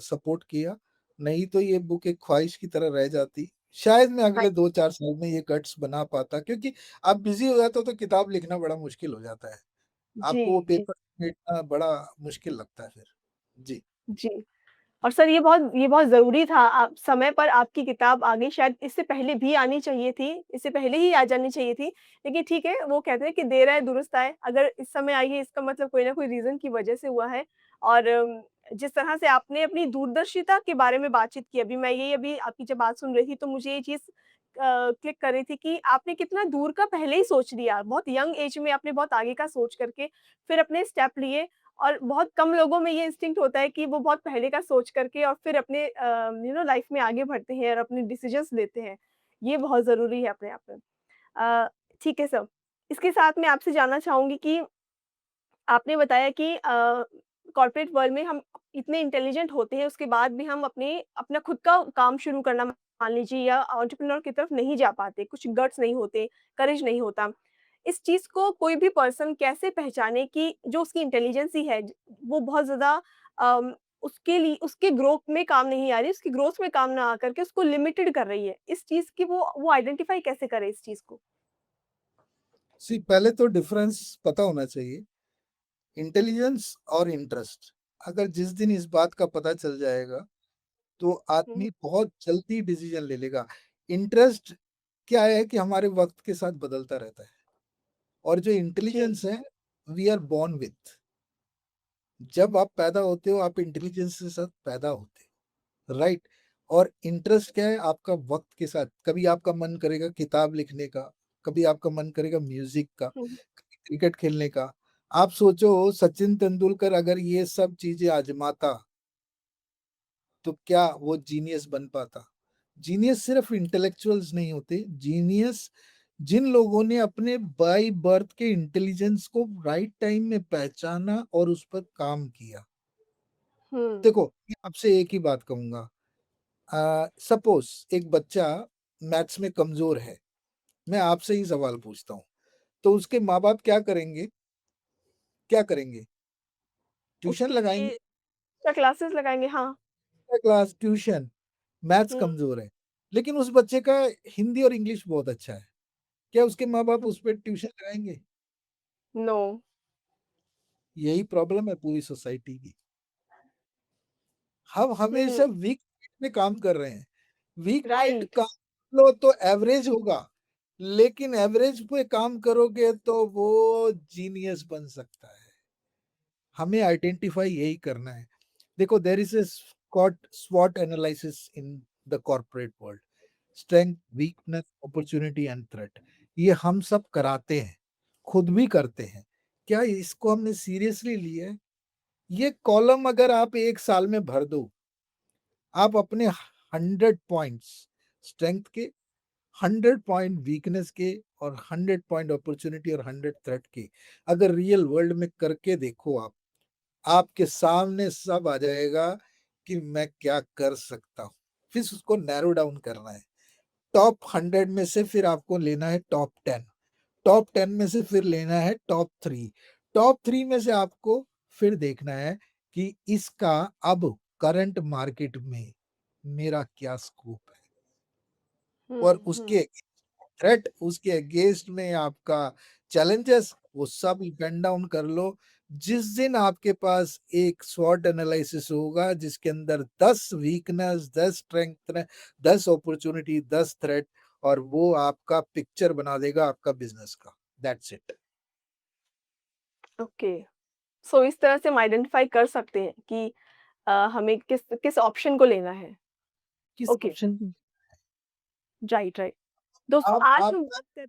सपोर्ट किया, नहीं तो ये बुक एक ख्वाहिश की तरह रह जाती। शायद मैं हाँ, अगले 2-4 साल में ये गट्स बना पाता, क्योंकि आप बिज़ी हो जाते हो तो किताब लिखना बड़ा मुश्किल हो जाता है। जी, आपको वो जी, पेपर समेटना बड़ा मुश्किल लगता है फिर। जी। जी। और सर ये बहुत ज़रूरी था, आप समय पर आपकी किताब आ गई, शायद इससे पहले भी आनी चाहिए थी, इससे पहले ही आ जानी चाहिए थी। लेकिन ठीक है, वो कहते हैं कि देर आए दुरुस्त आए, अगर इस समय आई है इसका मतलब कोई न कोई रीज़न की वजह से हुआ है। और जिस तरह से आपने अपनी दूरदर्शिता के बारे में बातचीत की, अभी मैं यही अभी आपकी जब बात सुन रही थी तो मुझे ये चीज़ क्लिक कर रही थी कि आपने कितना दूर का पहले ही सोच लिया, बहुत यंग एज में आपने बहुत आगे का सोच करके फिर अपने स्टेप लिए। और बहुत कम लोगों में ये इंस्टिंक्ट होता है कि वो बहुत पहले का सोच करके और फिर अपने लाइफ में आगे बढ़ते हैं और अपने डिसीजंस लेते हैं। ये बहुत ज़रूरी है अपने आप में। अ, ठीक है सर। इसके साथ मैं आपसे जानना चाहूँगी कि आपने बताया कि कॉर्पोरेट वर्ल्ड में हम इतने इंटेलिजेंट होते हैं, उसके बाद भी हम अपना खुद का काम शुरू करना मान लीजिए या एंटरप्रेन्योर की तरफ नहीं जा पाते, कुछ गट्स नहीं होते, करेज नहीं होता। इस चीज़ को कोई भी पर्सन कैसे पहचाने कि जो उसकी इंटेलिजेंसी है, वो बहुत ज़्यादा उसके लिए उसके ग्रोथ में काम नहीं आ रही, उसकी ग्रोथ में काम ना आकर के उसको लिमिटेड कर रही है। इस चीज़ की वो आइडेंटिफाई कैसे करे इस चीज़ को? सी पहले तो डिफरेंस पता होना चाहिए, इंटेलिजेंस और इंटरेस्ट। अगर जिस दिन इस बात का पता चल जाएगा, तो हुँ, आदमी बहुत जल्दी डिसीज़न ले लेगा। इंटरेस्ट क्या है कि हमारे वक़्त के साथ बदलता रहता है, और जो जी। इंटेलिजेंस है, वी आर बोर्न विथ। जब आप पैदा होते हो, आप इंटेलिजेंस के साथ पैदा होते हो, राइट? और इंटरेस्ट क्या है? आपका वक़्त के साथ, कभी आपका मन करेगा किताब लिखने का, कभी आपका मन करेगा म्यूज़िक का, हुँ, कभी क्रिकेट खेलने का। आप सोचो सचिन तेंदुलकर अगर ये सब चीज़ें आज़माता, तो क्या वो जीनियस बन पाता? जीनियस सिर्फ़ इंटेलेक्चुअल्स नहीं होते, जीनियस जिन लोगों ने अपने बाय बर्थ के इंटेलिजेंस को राइट टाइम में पहचाना और उस पर काम किया। हुँ, देखो, मैं आपसे एक ही बात कहूँगा, सपोज़ एक बच्चा मैथ्स में कमज़ोर है, मैं आपसे ही सवाल पूछता हूँ, तो उसके माँ-बाप क्या करेंगे? क्या करेंगे? ट्यूशन उसके लिए लगाएँगे, एक्स्ट्रा क्लासेस लगाएँगे, हाँ। एक्स्ट्रा क्लास, ट्यूशन, मैथ्स हुँ, कमज़ोर है, लेकिन उस बच्चे का हिंदी और इंग्लिश बहुत अच्छा है, क्या उसके माँ-बाप हुँ, उस पे ट्यूशन लगाएँगे? नो। यही प्रॉब्लम है पूरी सोसाइटी की। हम हुँ, हमेशा वीक पॉइंट में काम कर रहे हैं। Weak point right. काम लो तो एवरेज होगा, लेकिन एवरेज पे काम करोगे तो वो जीनियस बन सकता है। हमें आइडेंटिफाई यही करना है। देखो, देयर इज ए स्वॉट analysis in the corporate world, strength, weakness, opportunity and threat. ये हम सब कराते हैं, खुद भी करते हैं। क्या इसको हमने सीरियसली लिया है? ये कॉलम अगर आप 1 साल में भर दो, आप अपने 100 पॉइंट्स स्ट्रेंथ के, 100 पॉइंट वीकनेस के और 100 पॉइंट अपॉर्चुनिटी और 100 थ्रेट के अगर रियल वर्ल्ड में करके देखो आप, आपके सामने सब आ जाएगा कि मैं क्या कर सकता हूँ। फिर उसको नैरो डाउन करना है। टॉप 100 में से फिर आपको लेना है टॉप 10, टॉप 10 में से फिर लेना है टॉप 3, टॉप 3 में से आपको फिर देखना है कि इसका अब करंट मार्केट में मेरा क्या स्कोप है, और उसके थ्रेट, उसके अगेंस्ट में आपका चैलेंजेस, वो सब पेन डाउन कर लो। जिस दिन आपके पास एक स्वॉट एनालिसिस होगा जिसके अंदर 10 वीकनेस, 10 स्ट्रेंथ, 10 अपॉर्चुनिटी, 10 थ्रेट, और वो आपका पिक्चर बना देगा आपका बिजनेस का। That's it. ओके। सो इस तरह से हम आइडेंटिफाई कर सकते हैं कि हमें किस किस ऑप्शन को लेना है। किस ओके, ऑप्शन? Right, right. दोस्तों आप आज आप हम बात कर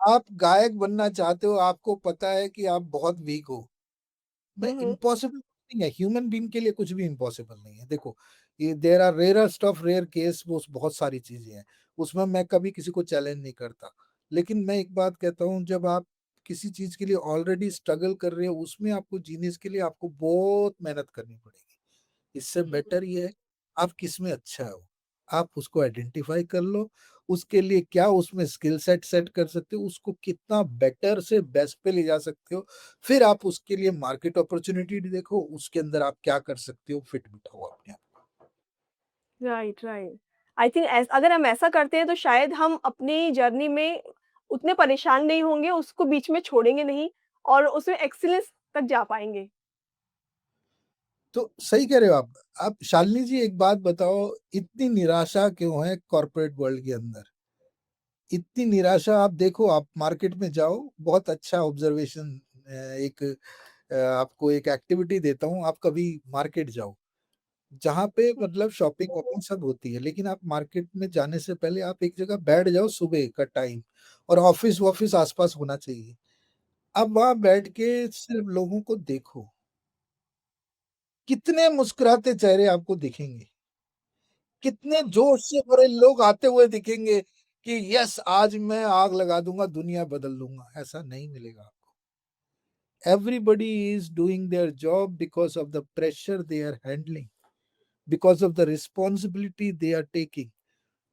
आप गायक बनना चाहते हो, आपको पता है कि आप बहुत वीक हो। मैं हुँ, हुँ। इम्पॉसिबल नहीं है, ह्यूमन बीइंग के लिए कुछ भी इम्पॉसिबल नहीं है। देखो, ये there are rarest of rare case, वो बहुत सारी चीजें हैं, उसमें मैं कभी किसी को चैलेंज नहीं करता। लेकिन मैं एक बात कहता हूँ, जब आप किसी चीज के लिए ऑलरेडी स्ट्रगल कर रहे हो, उसमें आपको जीने के लिए आपको बहुत मेहनत करनी पड़ेगी। इससे हुँ, हुँ। बेटर ये है, आप किस में अच्छा हो, आप उसको आइडेंटिफाई कर लो। उसके लिए क्या उसमें स्किल सेट सेट कर सकते हो, उसको कितना बेटर से बेस्ट पे ले जा सकते हो, फिर आप उसके लिए मार्केट अपॉर्चुनिटी देखो, उसके अंदर आप क्या कर सकते हो, फिट बिठाओ अपने आप। Right, right. आई थिंक ऐस अगर हम ऐसा करते हैं तो शायद हम अपनी जर्नी में उतने परेशान नहीं होंगे, उसको बीच में छोड़ेंगे नहीं और उसमें एक्सीलेंस तक जा पाएँगे। तो सही कह रहे हो आप। शालिनी जी, एक बात बताओ, इतनी निराशा क्यों है कॉर्पोरेट वर्ल्ड के अंदर? इतनी निराशा, आप देखो, आप मार्केट में जाओ, बहुत अच्छा ऑब्जर्वेशन, एक आपको एक एक्टिविटी देता हूँ, आप कभी मार्केट जाओ, जहाँ पे हुँ, मतलब शॉपिंग वॉपिंग सब होती है, लेकिन आप मार्केट में जाने से पहले आप एक जगह बैठ जाओ सुबह का टाइम, और ऑफिस वॉफिस आसपास होना चाहिए। अब वहां बैठ के सिर्फ लोगों को देखो, कितने मुस्कुराते चेहरे आपको दिखेंगे, कितने जोश से भरे लोग आते हुए दिखेंगे कि यस, आज मैं आग लगा दूंगा, दुनिया बदल दूंगा। ऐसा नहीं मिलेगा आपको। Everybody is doing their job because of the pressure they are handling, because of the responsibility they are taking.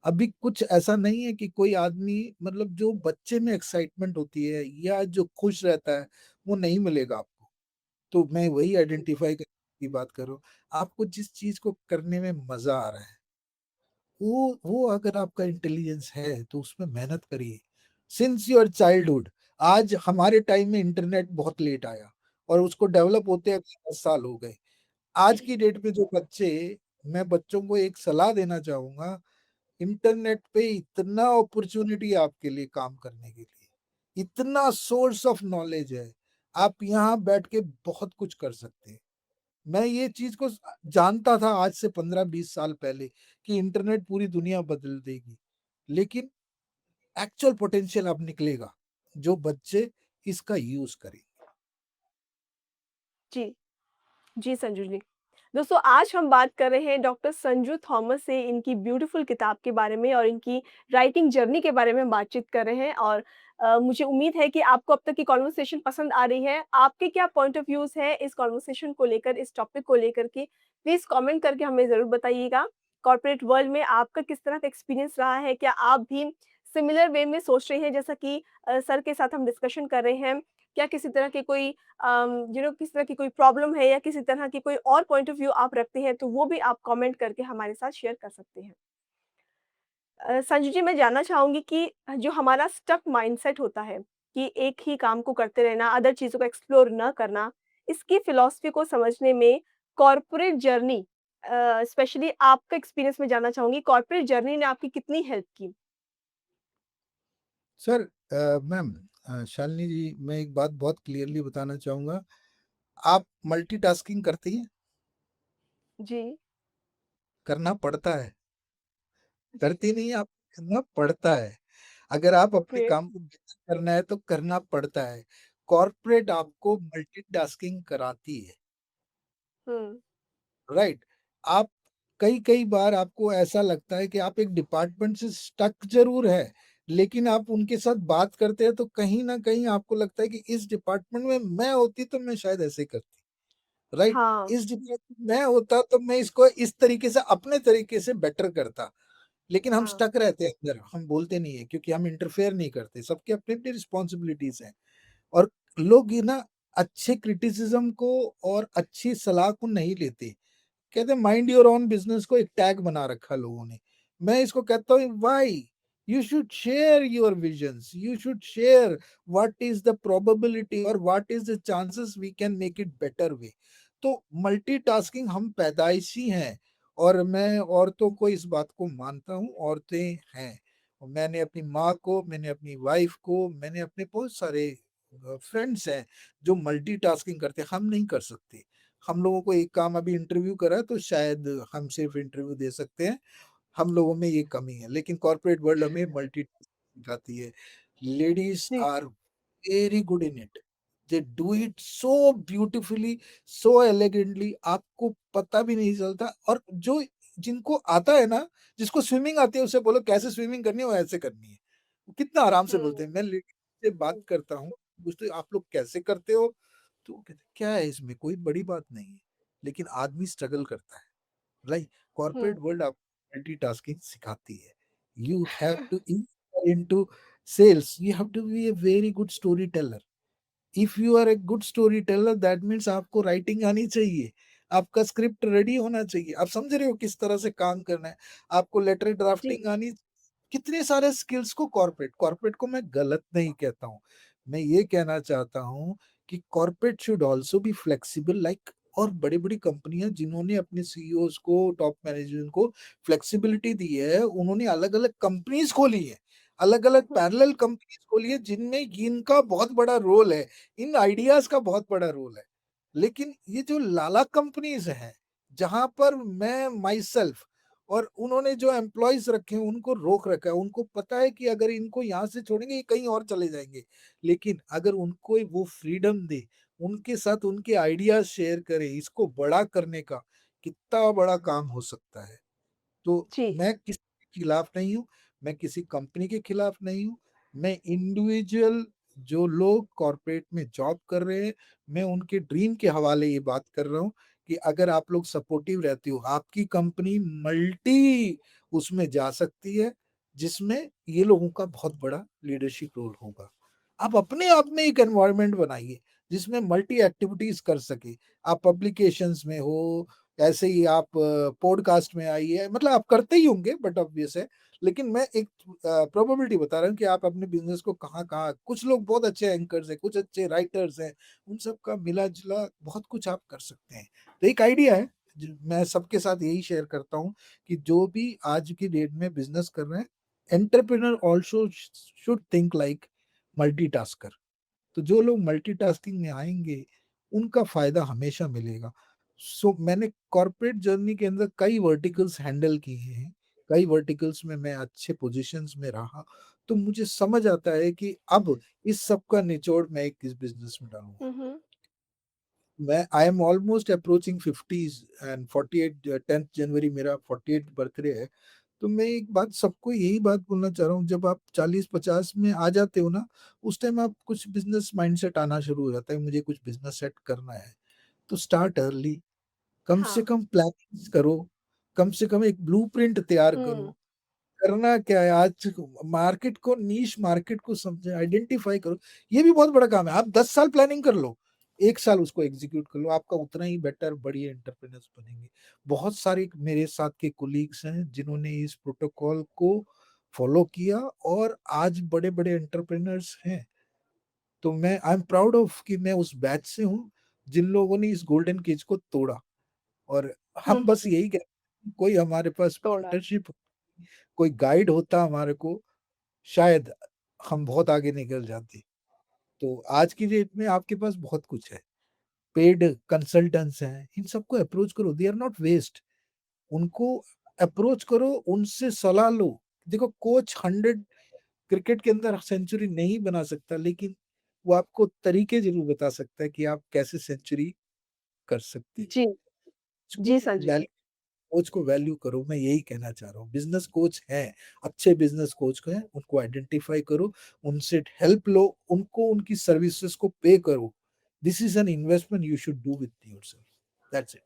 अभी कुछ ऐसा नहीं है कि कोई आदमी, मतलब जो बच्चे में एक्साइटमेंट होती है या जो खुश रहता है, वो नहीं मिलेगा आपको। तो मैं वही आइडेंटिफाई करने की बात कर रहा हूँ। आपको जिस चीज को करने में मजा आ रहा है, वो अगर आपका इंटेलिजेंस है तो उसमें मेहनत करिए सिंस योर चाइल्डहुड। आज हमारे टाइम में इंटरनेट बहुत लेट आया, और उसको डेवलप होते हैं 10 साल हो गए। आज की डेट में जो बच्चे, मैं बच्चों को एक सलाह देना चाहूंगा, इंटरनेट पे इतना अपॉर्चुनिटी आपके लिए काम करने के लिए, इतना सोर्स ऑफ नॉलेज है, आप यहाँ बैठ के बहुत कुछ कर सकते हैं। मैं ये चीज को जानता था आज से 15-20 साल पहले कि इंटरनेट पूरी दुनिया बदल देगी, लेकिन एक्चुअल पोटेंशियल अब निकलेगा जो बच्चे इसका यूज करें। जी। जी, संजू जी। दोस्तों आज हम बात कर रहे हैं डॉक्टर संजू थॉमस से इनकी ब्यूटीफुल किताब के बारे में और इनकी राइटिंग जर्नी के बारे में बातचीत कर रहे हैं और मुझे उम्मीद है कि आपको अब तक की कॉन्वर्सेशन पसंद आ रही है। आपके क्या पॉइंट ऑफ व्यूज़ हैं इस कॉन्वर्सेशन को लेकर, इस टॉपिक को लेकर के? प्लीज़ कमेंट करके हमें ज़रूर बताइएगा। कॉर्पोरेट वर्ल्ड में आपका किस तरह का एक्सपीरियंस रहा है? क्या आप भी सिमिलर वे में सोच रहे हैं जैसा कि सर के साथ हम डिस्कशन कर रहे हैं? क्या किसी तरह के कोई किसी तरह की कोई प्रॉब्लम है या किसी तरह की कोई और पॉइंट ऑफ व्यू आप रखते हैं, तो वो भी आप कमेंट करके हमारे साथ शेयर कर सकते हैं। संजू जी, मैं जानना चाहूँगी कि जो हमारा स्टक माइंडसेट होता है कि एक ही काम को करते रहना, अदर चीज़ों को एक्सप्लोर ना करना, इसकी फिलॉसफी को समझने में कॉर्पोरेट जर्नी स्पेशली आपका एक्सपीरियंस मैं जानना चाहूँगी, कॉर्पोरेट जर्नी ने आपकी कितनी हेल्प की? सर, मैम, शालिनी जी, मैं एक बात बहुत क्लियरली बताना चाहूंगा। आप मल्टीटास्किंग करती हैं? जी, करना पड़ता है। जी, करती नहीं, आप करना पड़ता है। अगर आप अपने ओके, काम को बेहतर करना है तो करना पड़ता है। कॉर्पोरेट आपको मल्टीटास्किंग कराती है, हुँ, राइट? आप कई-कई बार आपको ऐसा लगता है कि आप एक डिपार्टमेंट से स्टक ज़रूर है, लेकिन आप उनके साथ बात करते हैं तो कहीं न कहीं आपको लगता है कि इस डिपार्टमेंट में मैं होती तो मैं शायद ऐसे करती, राइट? हाँ, इस डिपार्टमेंट में मैं होता तो मैं इसको इस तरीके से अपने तरीके से बेटर करता। लेकिन हम हाँ, स्टक रहते हैं अंदर, हम बोलते नहीं है क्योंकि हम इंटरफेयर नहीं करते। सबकी अपनी-अपनी रिस्पॉन्सिबिलिटीज़ हैं और लोग ये ना अच्छे क्रिटिसिज़्म को और अच्छी सलाह को नहीं लेते। कहते हैं माइंड योर ओन बिज़नेस को एक टैग बना रखा लोगों ने। मैं इसको कहता हूँ why? You should share your visions, you should share what is the probability और what is the chances we can make it better way. तो मल्टीटास्किंग हम पैदाइशी हैं और मैं औरतों को इस बात को मानता हूँ, औरतें हैं। और मैंने अपनी माँ को, मैंने अपनी वाइफ़ को, मैंने अपने बहुत सारे फ्रेंड्स हैं जो मल्टीटास्किंग करते हैं, हम नहीं कर सकते। हम लोगों को एक काम अभी इंटरव्यू करा तो शायद हम सिर्फ इंटरव्यू दे सकते हैं, हम लोगों में ये कमी है, लेकिन कॉर्पोरेट वर्ल्ड हमें मल्टीटास्किंग सिखाती है। लेडीज़ जी, are very good in it, they do it so beautifully, so elegantly, आपको पता भी नहीं चलता। और जो जिनको आता है ना, जिसको स्विमिंग आती है उससे बोलो कैसे स्विमिंग करनी है, वो ऐसे करनी है। वो कितना आराम से बोलते हुँ, हैं। मैं लेडीज़ से बात करता हूँ, पूछते आप लोग कैसे करते हो? तो वो कहते हैं, क्या है इसमें? कोई बड़ी बात नहीं है। लेकिन आदमी स्ट्रगल करता है। लाइक हुँ, कॉर्पोरेट वर्ल्ड आपको मल्टीटास्किंग सिखाती है। You have to into sales, you have to be a very good story teller. If you are a good story teller that means आपको राइटिंग आनी चाहिए, आपका स्क्रिप्ट रेडी होना चाहिए, आप समझ रहे हो किस तरह से काम करना है, आपको लेटर जी, ड्राफ्टिंग आनी। कितने सारे स्किल्स को कॉर्पोरेट कॉर्पोरेट को मैं गलत नहीं कहता हूँ, मैं ये कहना चाहता हूँ कि corporate should also be flexible like. और बड़ी बड़ी कंपनियां जिन्होंने अपने सीईओज को, टॉप मैनेजमेंट को फ्लेक्सिबिलिटी दी है, उन्होंने अलग अलग कंपनीज खोली है, अलग अलग हुँ, पैरेलल कंपनीज खोली है जिनमें इनका बहुत बड़ा रोल है, इन आइडियाज का बहुत बड़ा रोल है। लेकिन ये जो लाला कंपनीज हैं, जहां पर मैं माई सेल्फ और उन्होंने जो एम्प्लॉइज रखे हैं उनको रोक रखा है, उनको पता है कि अगर इनको यहाँ से छोड़ेंगे ये कहीं और चले जाएंगे। लेकिन अगर उनको वो फ्रीडम दे, उनके साथ उनके आइडियाज शेयर करे, इसको बड़ा करने का कितना बड़ा काम हो सकता है। तो जी, मैं किसी के खिलाफ नहीं हूँ, मैं किसी कंपनी के खिलाफ नहीं हूँ, मैं इंडिविजुअल जो लोग कॉर्पोरेट में जॉब कर रहे हैं, मैं उनके ड्रीम के हवाले ये बात कर रहा हूँ कि अगर आप लोग सपोर्टिव रहते हो, आपकी कंपनी मल्टी उसमें जा सकती है, जिसमें ये लोगों का बहुत बड़ा लीडरशिप रोल होगा। आप अपने आप में एक एनवायरनमेंट बनाइए, जिसमें मल्टी एक्टिविटीज़ कर सके। आप पब्लिकेशंस में हो, ऐसे ही आप पॉडकास्ट में आइए, मतलब आप करते ही होंगे बट ऑब्वियस है। लेकिन मैं एक प्रोबेबिलिटी बता रहा हूँ कि आप अपने बिज़नेस को कहाँ-कहाँ, कुछ लोग बहुत अच्छे एंकर्स हैं, कुछ अच्छे राइटर्स हैं, उन सब का मिला-जुला बहुत कुछ आप कर सकते हैं। तो एक आइडिया है, ज मैं सबके साथ यही शेयर करता हूँ कि जो भी आज की डेट में बिज़नेस कर रहे हैं, entrepreneur also should think like multitasker. तो जो लोग मल्टीटास्किंग में आएँगे, उनका फ़ायदा हमेशा मिलेगा। मैंने कॉर्पोरेट जर्नी के अंदर कई वर्टिकल्स हैंडल किए हैं, कई वर्टिकल्स में मैं अच्छे पोज़ीशंस में रहा, तो मुझे समझ आता है कि अब इस सब का निचोड़ मैं किस बिज़नेस में डालूँगा। हुँ, हुँ, मैं I am almost approaching 50s and 48 10th जनवरी मेरा 48th बर्थडे है। तो मैं एक बात सबको यही बात बोलना चाह रहा हूँ, जब आप 40-50 में आ जाते हो ना, उस टाइम आप कुछ बिज़नेस माइंडसेट आना शुरू हो जाता है, मुझे कुछ बिज़नेस सेट करना है। तो स्टार्ट अर्ली, कम से हाँ, कम प्लानिंग्स करो, कम से कम एक ब्लूप्रिंट तैयार हुँ, करो। करना क्या है आज, मार्केट को, नीश मार्केट को समझे, आइडेंटिफाई करो। ये भी बहुत बड़ा काम है। आप 10 साल प्लानिंग कर लो, 1 साल उसको एग्ज़ीक्यूट कर लो, आपका उतना ही बेटर बढ़िया एंटरप्रेन्योर्स बनेंगे। बहुत सारे मेरे साथ के कोलीग्स हैं जिन्होंने इस प्रोटोकॉल को फॉलो किया और आज बड़े-बड़े एंटरप्रेन्योर्स हैं। तो मैं आई एम प्राउड ऑफ कि मैं उस बैच से हूँ, जिन लोगों ने इस गोल्डन केज को तोड़ा। और हुँ, हम बस यही कहते हैं, कोई हमारे पास तोड़ा। मेंटरशिप, कोई गाइड होता हमारे को, शायद हम बहुत आगे निकल जाते। तो आज की डेट में आपके पास बहुत कुछ है। पेड कंसल्टेंट्स हैं, इन सबको अप्रोच करो, दे आर नॉट वेस्ट। उनको अप्रोच करो, उनसे सलाह लो। देखो कोच 100 क्रिकेट के अंदर सेंचुरी नहीं बना सकता, लेकिन वो आपको तरीके जरूर बता सकता है कि आप कैसे सेंचुरी कर सकते हैं। जी, उसको जी संजू वैल्यू सर। कोच को वैल्यू करो, मैं यही कहना चाह रहा हूँ। बिजनेस कोच हैं, अच्छे बिजनेस कोच हैं, उनको आइडेंटिफाई करो, उनसे हेल्प लो, उनको उनकी सर्विसेज को पे करो। This is an investment you should do with yourself, that's it.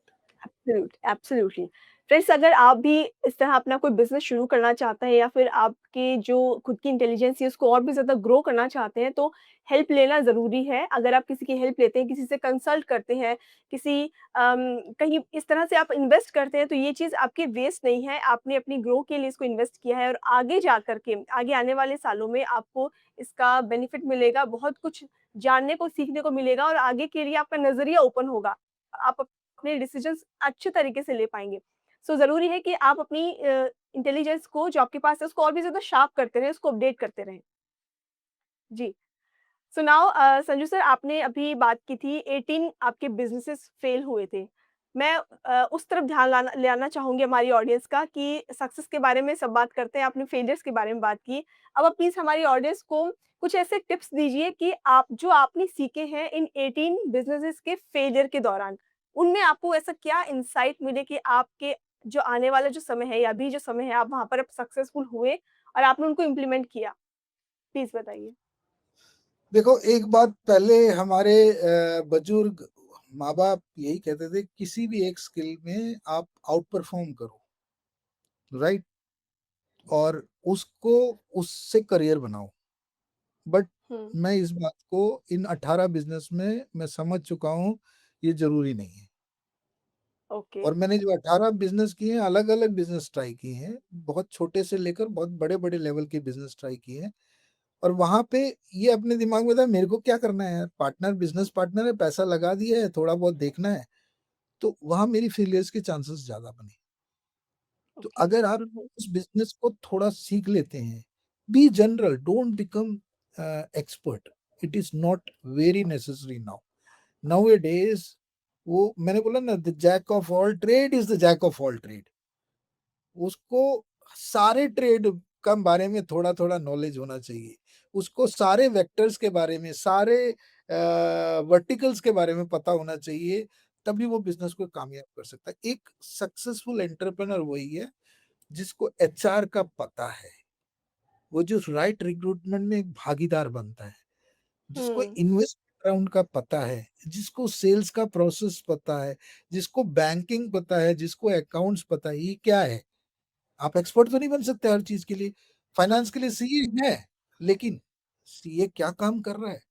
Absolutely. Friends, अगर आप भी इस तरह अपना कोई बिज़नेस शुरू करना चाहते हैं या फिर आपके जो खुद की इंटेलिजेंस है उसको और भी ज़्यादा ग्रो करना चाहते हैं, तो हेल्प लेना ज़रूरी है। अगर आप किसी की हेल्प लेते हैं, किसी से कंसल्ट करते हैं, किसी कहीं इस तरह से आप इन्वेस्ट करते हैं, तो ये चीज़ आपकी वेस्ट नहीं है। आपने अपनी ग्रो के लिए इसको इन्वेस्ट किया है और आगे जा कर के, आगे आने वाले सालों में आपको इसका बेनिफिट मिलेगा, बहुत कुछ जानने को, सीखने को मिलेगा और आगे के लिए आपका नज़रिया ओपन होगा। आप अपने डिसीजंस अच्छे तरीके से ले पाएँगे। सो ज़रूरी है कि आप अपनी इंटेलिजेंस को जो आपके पास है उसको और भी ज़्यादा शार्प करते रहें, उसको अपडेट करते रहें। जी। सो नाउ संजू सर, आपने अभी बात की थी 18 आपके बिज़नेसेस फेल हुए थे। मैं उस तरफ ध्यान ले आना चाहूँगी हमारी ऑडियंस का कि सक्सेस के बारे में सब बात करते हैं, आपने फेलियर्स के बारे में बात की। अब आप प्लीज़ हमारी ऑडियंस को कुछ ऐसे टिप्स दीजिए कि आप जो आपने सीखे हैं इन 18 बिज़नेसेस के फेलियर के दौरान, उनमें आपको ऐसा क्या इनसाइट मिले कि आपके जो आने वाला जो समय है या अभी जो समय है, आप वहाँ पर अब सक्सेसफुल हुए और आपने उनको इम्प्लीमेंट किया? प्लीज़ बताइए। देखो एक बात, पहले हमारे बुजुर्ग माँ बाप यही कहते थे, किसी भी एक स्किल में आप आउट परफॉर्म करो, राइट, और उसको उससे करियर बनाओ। बट हुँ, मैं इस बात को इन 18 बिजनेस में मैं समझ चुका हूँ, ये जरूरी नहीं है। ओके। और मैंने जो 18 बिजनेस किए हैं, अलग अलग बिजनेस ट्राई किए हैं, बहुत छोटे से लेकर बहुत बड़े बड़े लेवल के बिजनेस ट्राई किए हैं। और वहां पे ये अपने दिमाग में था, मेरे को क्या करना है यार, पार्टनर बिजनेस पार्टनर है, पैसा लगा दिया है, थोड़ा बहुत देखना है। तो वहां मेरी फेलियर्स के चांसेस ज्यादा बने। तो ओके। अगर आप हुँ, हुँ। उस बिजनेस को थोड़ा सीख लेते हैं, be general, don't become expert, it is not very necessary now. Nowadays, वो मैंने बोला ना, the jack of all trade is the jack of all trade. उसको सारे ट्रेड का बारे में थोड़ा थोड़ा नॉलेज होना चाहिए, उसको सारे वेक्टर्स के बारे में, सारे वर्टिकल्स के बारे में पता होना चाहिए, तभी वो बिजनेस को कामयाब कर सकता है। एक सक्सेसफुल एंटरप्रेन्योर वही है जिसको एचआर का पता है, वो जो राइट रिक्रूटमेंट में एक भागीदार बनता है, जिसको हुँ, इन्वेस्टमेंट राउंड का पता है, जिसको सेल्स का प्रोसेस पता है, जिसको बैंकिंग पता है, जिसको अकाउंट्स पता है। ये क्या है, आप एक्सपर्ट तो नहीं बन सकते हर चीज के लिए। फाइनेंस के लिए सीए है, लेकिन सीए क्या काम कर रहा है,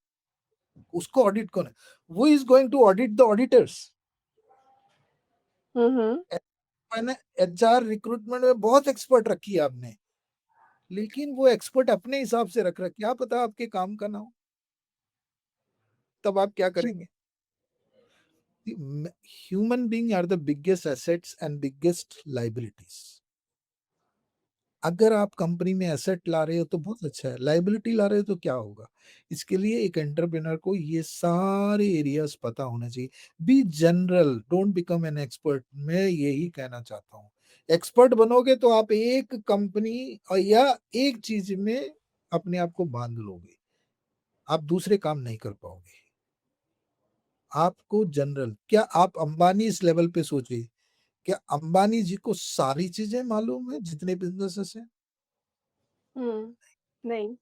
उसको ऑडिट कौन है, वो is going to audit the auditors. हुँ, हुँ। मैंने एचआर रिक्रूटमेंट में बहुत एक्सपर्ट रखी है आपने, लेकिन वो एक्सपर्ट अपने हिसाब से रख रहा है, क्या पता आपके काम का ना हो, तब आप क्या जी। करेंगे। Human being are the biggest assets and biggest liabilities. अगर आप कंपनी में एसेट ला रहे हो तो बहुत अच्छा है, लाइबिलिटी ला रहे हो तो क्या होगा। इसके लिए एक एंटरप्रेन्योर को ये सारे एरियाज पता होना चाहिए। Be general, don't become an expert, मैं यही कहना चाहता हूँ। एक्सपर्ट बनोगे तो आप एक कंपनी और या एक चीज में अपने आप को बांध लोगे, आप दूसरे काम नहीं कर पाओगे। आपको जनरल, क्या आप अंबानी इस लेवल पे सोचिए, क्या अंबानी जी को सारी चीजें मालूम है जितने बिजनेसेस हैं, हुँ, नहीं।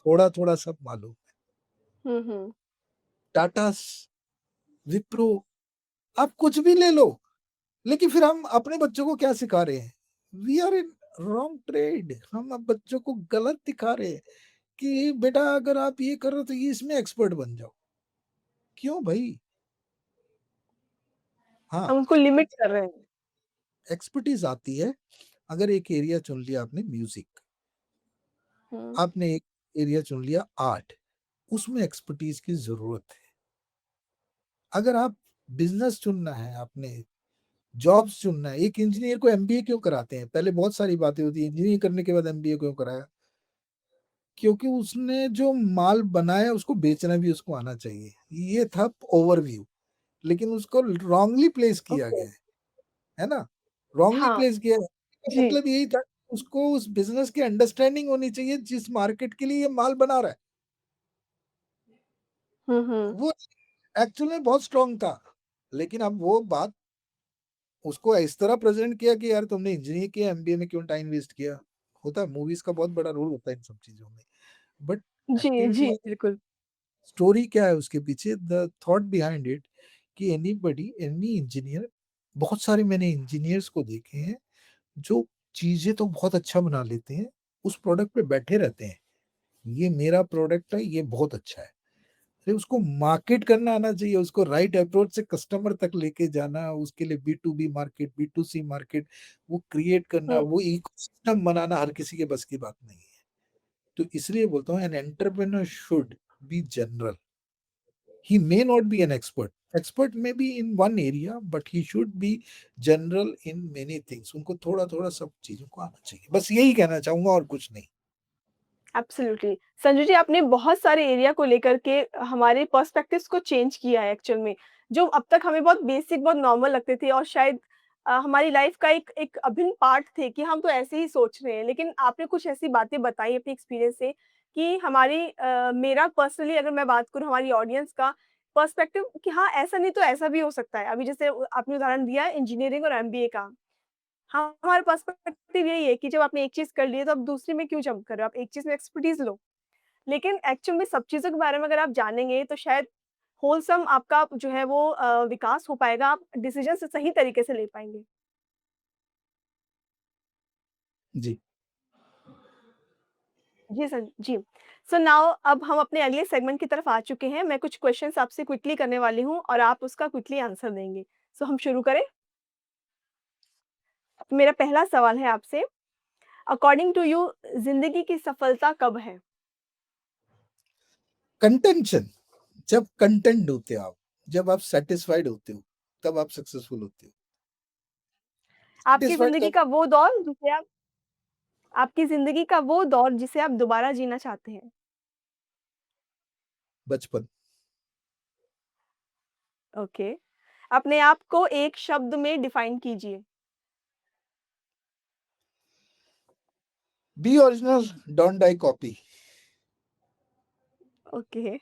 थोड़ा थोड़ा सब मालूम। हुँ, हुँ। टाटा, विप्रो, आप कुछ भी ले लो, लेकिन फिर हम अपने बच्चों को क्या सिखा रहे हैं, we are in wrong trade. हम अब बच्चों को गलत दिखा रहे हैं कि बेटा अगर आप ये कर रहे हो तो ये इसमें एक्सपर्ट बन जाओ। क्यों भाई। हाँ, हम उनको लिमिट कर रहे हैं। एक्सपर्टीज आती है, अगर एक एरिया चुन लिया आपने म्यूजिक, हुँ, आपने एक एरिया चुन लिया आर्ट, उसमें एक्सपर्टीज की जरूरत है। अगर आप बिजनेस चुनना है, आपने जॉब्स चुनना है, एक इंजीनियर को एमबीए क्यों कराते हैं, पहले बहुत सारी बातें होती है, इंजीनियरिंग करने के बाद एमबीए क्यों कराया, क्योंकि उसने जो माल बनाया उसको बेचना भी उसको आना चाहिए। ये था ओवरव्यू। लेकिन उसको रॉन्गली प्लेस किया ओके। गया है ना? रॉन्गली हाँ, प्लेस किया है। इसका जी। मतलब यही था, उसको उस बिज़नेस की अंडरस्टैंडिंग होनी चाहिए जिस मार्केट के लिए ये माल बना रहा है। हुँ, हुँ। वो एक्चुअल में बहुत स्ट्रॉन्ग था। लेकिन अब वो बात उसको इस तरह प्रेज़ेंट किया कि यार तुमने इंजीनियरिंग किया, एमबीए में क्यों टाइम वेस्ट किया? होता है, मूवीज़ का बहुत बड़ा रोल होता है इन सब चीज़ों में। बट जी, जी, एक्टिविटी बिल्कुल। स्टोरी क्या है उसके पीछे, द थॉट बिहाइंड इट, कि एनीबॉडी, एनी इंजीनियर, बहुत सारे मैंने इंजीनियर्स को देखे हैं जो चीज़ें तो बहुत अच्छा बना लेते हैं, उस प्रोडक्ट पे बैठे रहते हैं। ये मेरा प्रोडक्ट है, ये बहुत अच्छा है। अरे उसको मार्केट करना आना चाहिए, उसको राइट अप्रोच से कस्टमर तक लेके जाना, उसके लिए B to B market, B to C market वो क्रिएट करना, हुँ, वो इकोसिस्टम बनाना हर किसी के बस की बात नहीं है। तो इसलिए बोलता हूँ an entrepreneur should be general. He may not be an expert. Expert may be in one area, but he should be general in many things. उनको थोड़ा-थोड़ा सब चीज़ों को आना चाहिए। बस यही कहना चाहूँगा और कुछ नहीं। एब्सोल्युटली। संजू जी, आपने बहुत सारे एरिया को लेकर के हमारे पर्सपेक्टिव्स को चेंज किया है एक्चुअल में। जो अब तक हमें बहुत बेसिक, बहुत नॉर्मल लगते थे और शायद हमारी लाइफ का एक एक अभिन्न पार्ट थे कि हम तो ऐसे ही सोच रहे हैं। लेकिन आपने कुछ ऐसी बातें बताई अपने एक्सपीरियंस से कि हमारी मेरा पर्सनली अगर मैं बात करूँ हमारी ऑडियंस का पर्सपेक्टिव कि हाँ, ऐसा नहीं तो ऐसा भी हो सकता है। अभी जैसे आपने उदाहरण दिया इंजीनियरिंग और एमबीए का। हाँ, हमारा पर्सपेक्टिव यही है कि जब आपने एक चीज़ कर ली है, तो आप दूसरी में क्यों जंप कर रहे हो? आप एक चीज़ में एक्सपर्टीज़ लो। लेकिन एक्चुअल में सब चीज़ों के बारे में अगर आप जानेंगे, तो शायद होलसम आपका जो है वो विकास हो पाएगा, आप डिसीज़न से सही तरीके से ले पाएँगे। जी। जी, सर जी। सो नाउ अब हम अपने अगले सेगमेंट की तरफ आ चुके हैं। मैं कुछ क्वेश्चन्स आपसे क्विकली करने वाली हूँ और आप उसका क्विकली आंसर देंगे। सो हम शुरू करें? तो मेरा पहला सवाल है आपसे, अकॉर्डिंग टू यू ज़िंदगी की सफलता कब है? कंटेंशन, जब कंटेंट होते हो आप, जब आप सैटिस्फाइड होते हो, तब आप सक्सेसफुल होते हो। आपकी सैटिस्फाइड ज़िंदगी कब? का वो दौर जिसे आप आपकी ज़िंदगी का वो दौर जिसे आप दोबारा जीना चाहते हैं? बचपन। ओके। अपने आप को एक शब्द में डिफाइन कीजिए। Be original, don't die copy. Okay.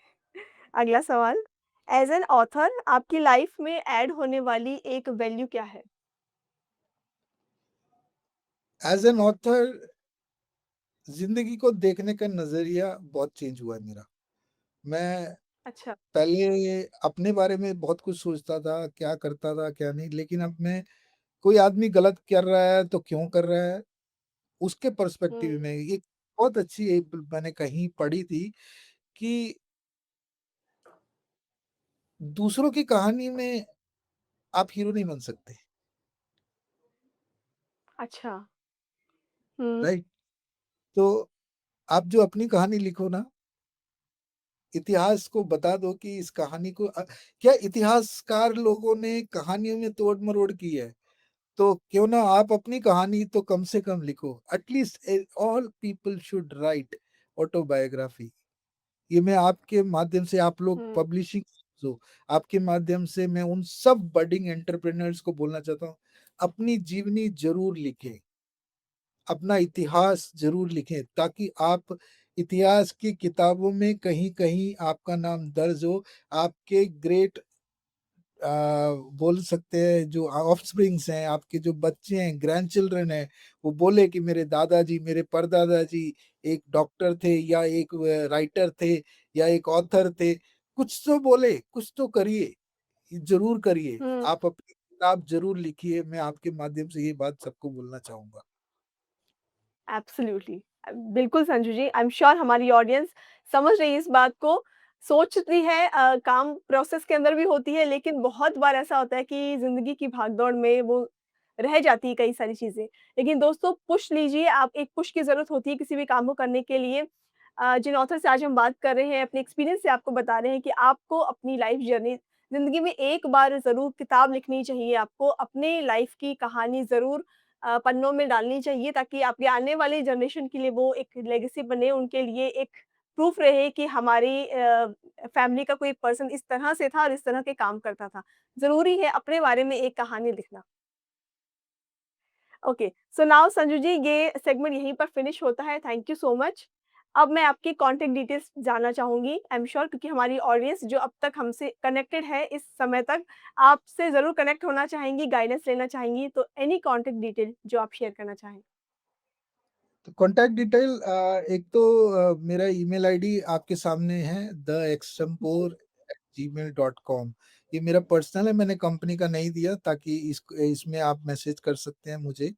अगला सवाल, एज़ एन ऑथर आपकी लाइफ में ऐड होने वाली एक वैल्यू क्या है? एज़ एन ऑथर ज़िंदगी को देखने का नज़रिया बहुत चेंज हुआ है मेरा। मैं अच्छा। पहले अपने बारे में बहुत कुछ सोचता था, क्या करता था, क्या नहीं, लेकिन अब मैं कोई आदमी गलत कर रहा है तो क्यों कर रहा है, उसके हुँ, पर्सपेक्टिव में एक बहुत अच्छी एक मैंने कहीं पढ़ी थी कि दूसरों की कहानी में आप हीरो नहीं बन सकते, अच्छा। हुँ, राइट? तो आप जो अपनी कहानी लिखो ना, इतिहास को बता दो कि इस कहानी को क्या इतिहासकार लोगों ने कहानियों में तोड़-मरोड़ की है, तो क्यों ना आप अपनी कहानी तो कम से कम लिखो। At least all people should write autobiography. ये मैं आपके माध्यम से, आप लोग हुँ, पब्लिशिंग हो, आपके माध्यम से मैं उन सब बडिंग एंटरप्रेन्योर्स को बोलना चाहता हूँ, अपनी जीवनी ज़रूर लिखें, अपना इतिहास ज़रूर लिखें, ताकि आप इतिहास की किताबों में कहीं-कहीं आपका नाम दर्ज हो। आपके ग्रेट बोल सकते हैं जो ऑफस्प्रिंग्स हैं, आपके जो बच्चे हैं, ग्रैंडचिल्ड्रन हैं, वो बोले कि मेरे दादाजी, मेरे परदादाजी एक डॉक्टर थे या एक राइटर थे या एक ऑथर थे। कुछ तो बोले, कुछ तो करिए, ज़रूर करिए। हुँ। आप अपनी किताब ज़रूर लिखिए, मैं आपके माध्यम से ये बात सबको बोलना चाहूँगा। एब्सोल्युटली। बिल्कुल संजू जी, आई एम श्योर हमारी ऑडियंस समझ रही है इस बात को, सोचती है काम प्रोसेस के अंदर भी होती है, लेकिन बहुत बार ऐसा होता है कि ज़िंदगी की भागदौड़ में वो रह जाती है कई सारी चीज़ें। लेकिन दोस्तों पुश लीजिए, आप एक पुश की ज़रूरत होती है किसी भी काम को करने के लिए। जिन ऑथर से आज हम बात कर रहे हैं, अपने एक्सपीरियंस से आपको बता रहे हैं कि आपको अपनी लाइफ़ जर्नी ज़िंदगी में एक बार ज़रूर किताब लिखनी चाहिए आपको, अपने लाइफ़ की कहानी ज़रूर पन्नों में डालनी चाहिए ताकि आपके आने वाली जनरेशन के लिए वो एक लेगेसी बने, उनके लिए एक प्रूफ रहे कि हमारी फैमिली का कोई पर्सन इस तरह से था और इस तरह के काम करता था। ज़रूरी है अपने बारे में एक कहानी लिखना। ओके, सो नाउ संजू जी ये सेगमेंट यहीं पर फिनिश होता है, थैंक यू सो मच। अब मैं आपकी कॉन्टैक्ट डिटेल्स जानना चाहूँगी, आई एम श्योर क्योंकि हमारी ऑडियंस जो अब तक हमसे कनेक्टेड है इस समय तक, आपसे ज़रूर कनेक्ट होना चाहेंगी, गाइडेंस लेना चाहेंगी, तो एनी कॉन्टैक्ट डिटेल जो आप शेयर करना चाहें? तो कॉन्टैक्ट डिटेल एक तो मेरा ईमेल आईडी आपके सामने है जी, theexempore@gmail.com। ये मेरा पर्सनल है, मैंने कंपनी का नहीं दिया ताकि इसमें आप मैसेज कर सकते हैं मुझे।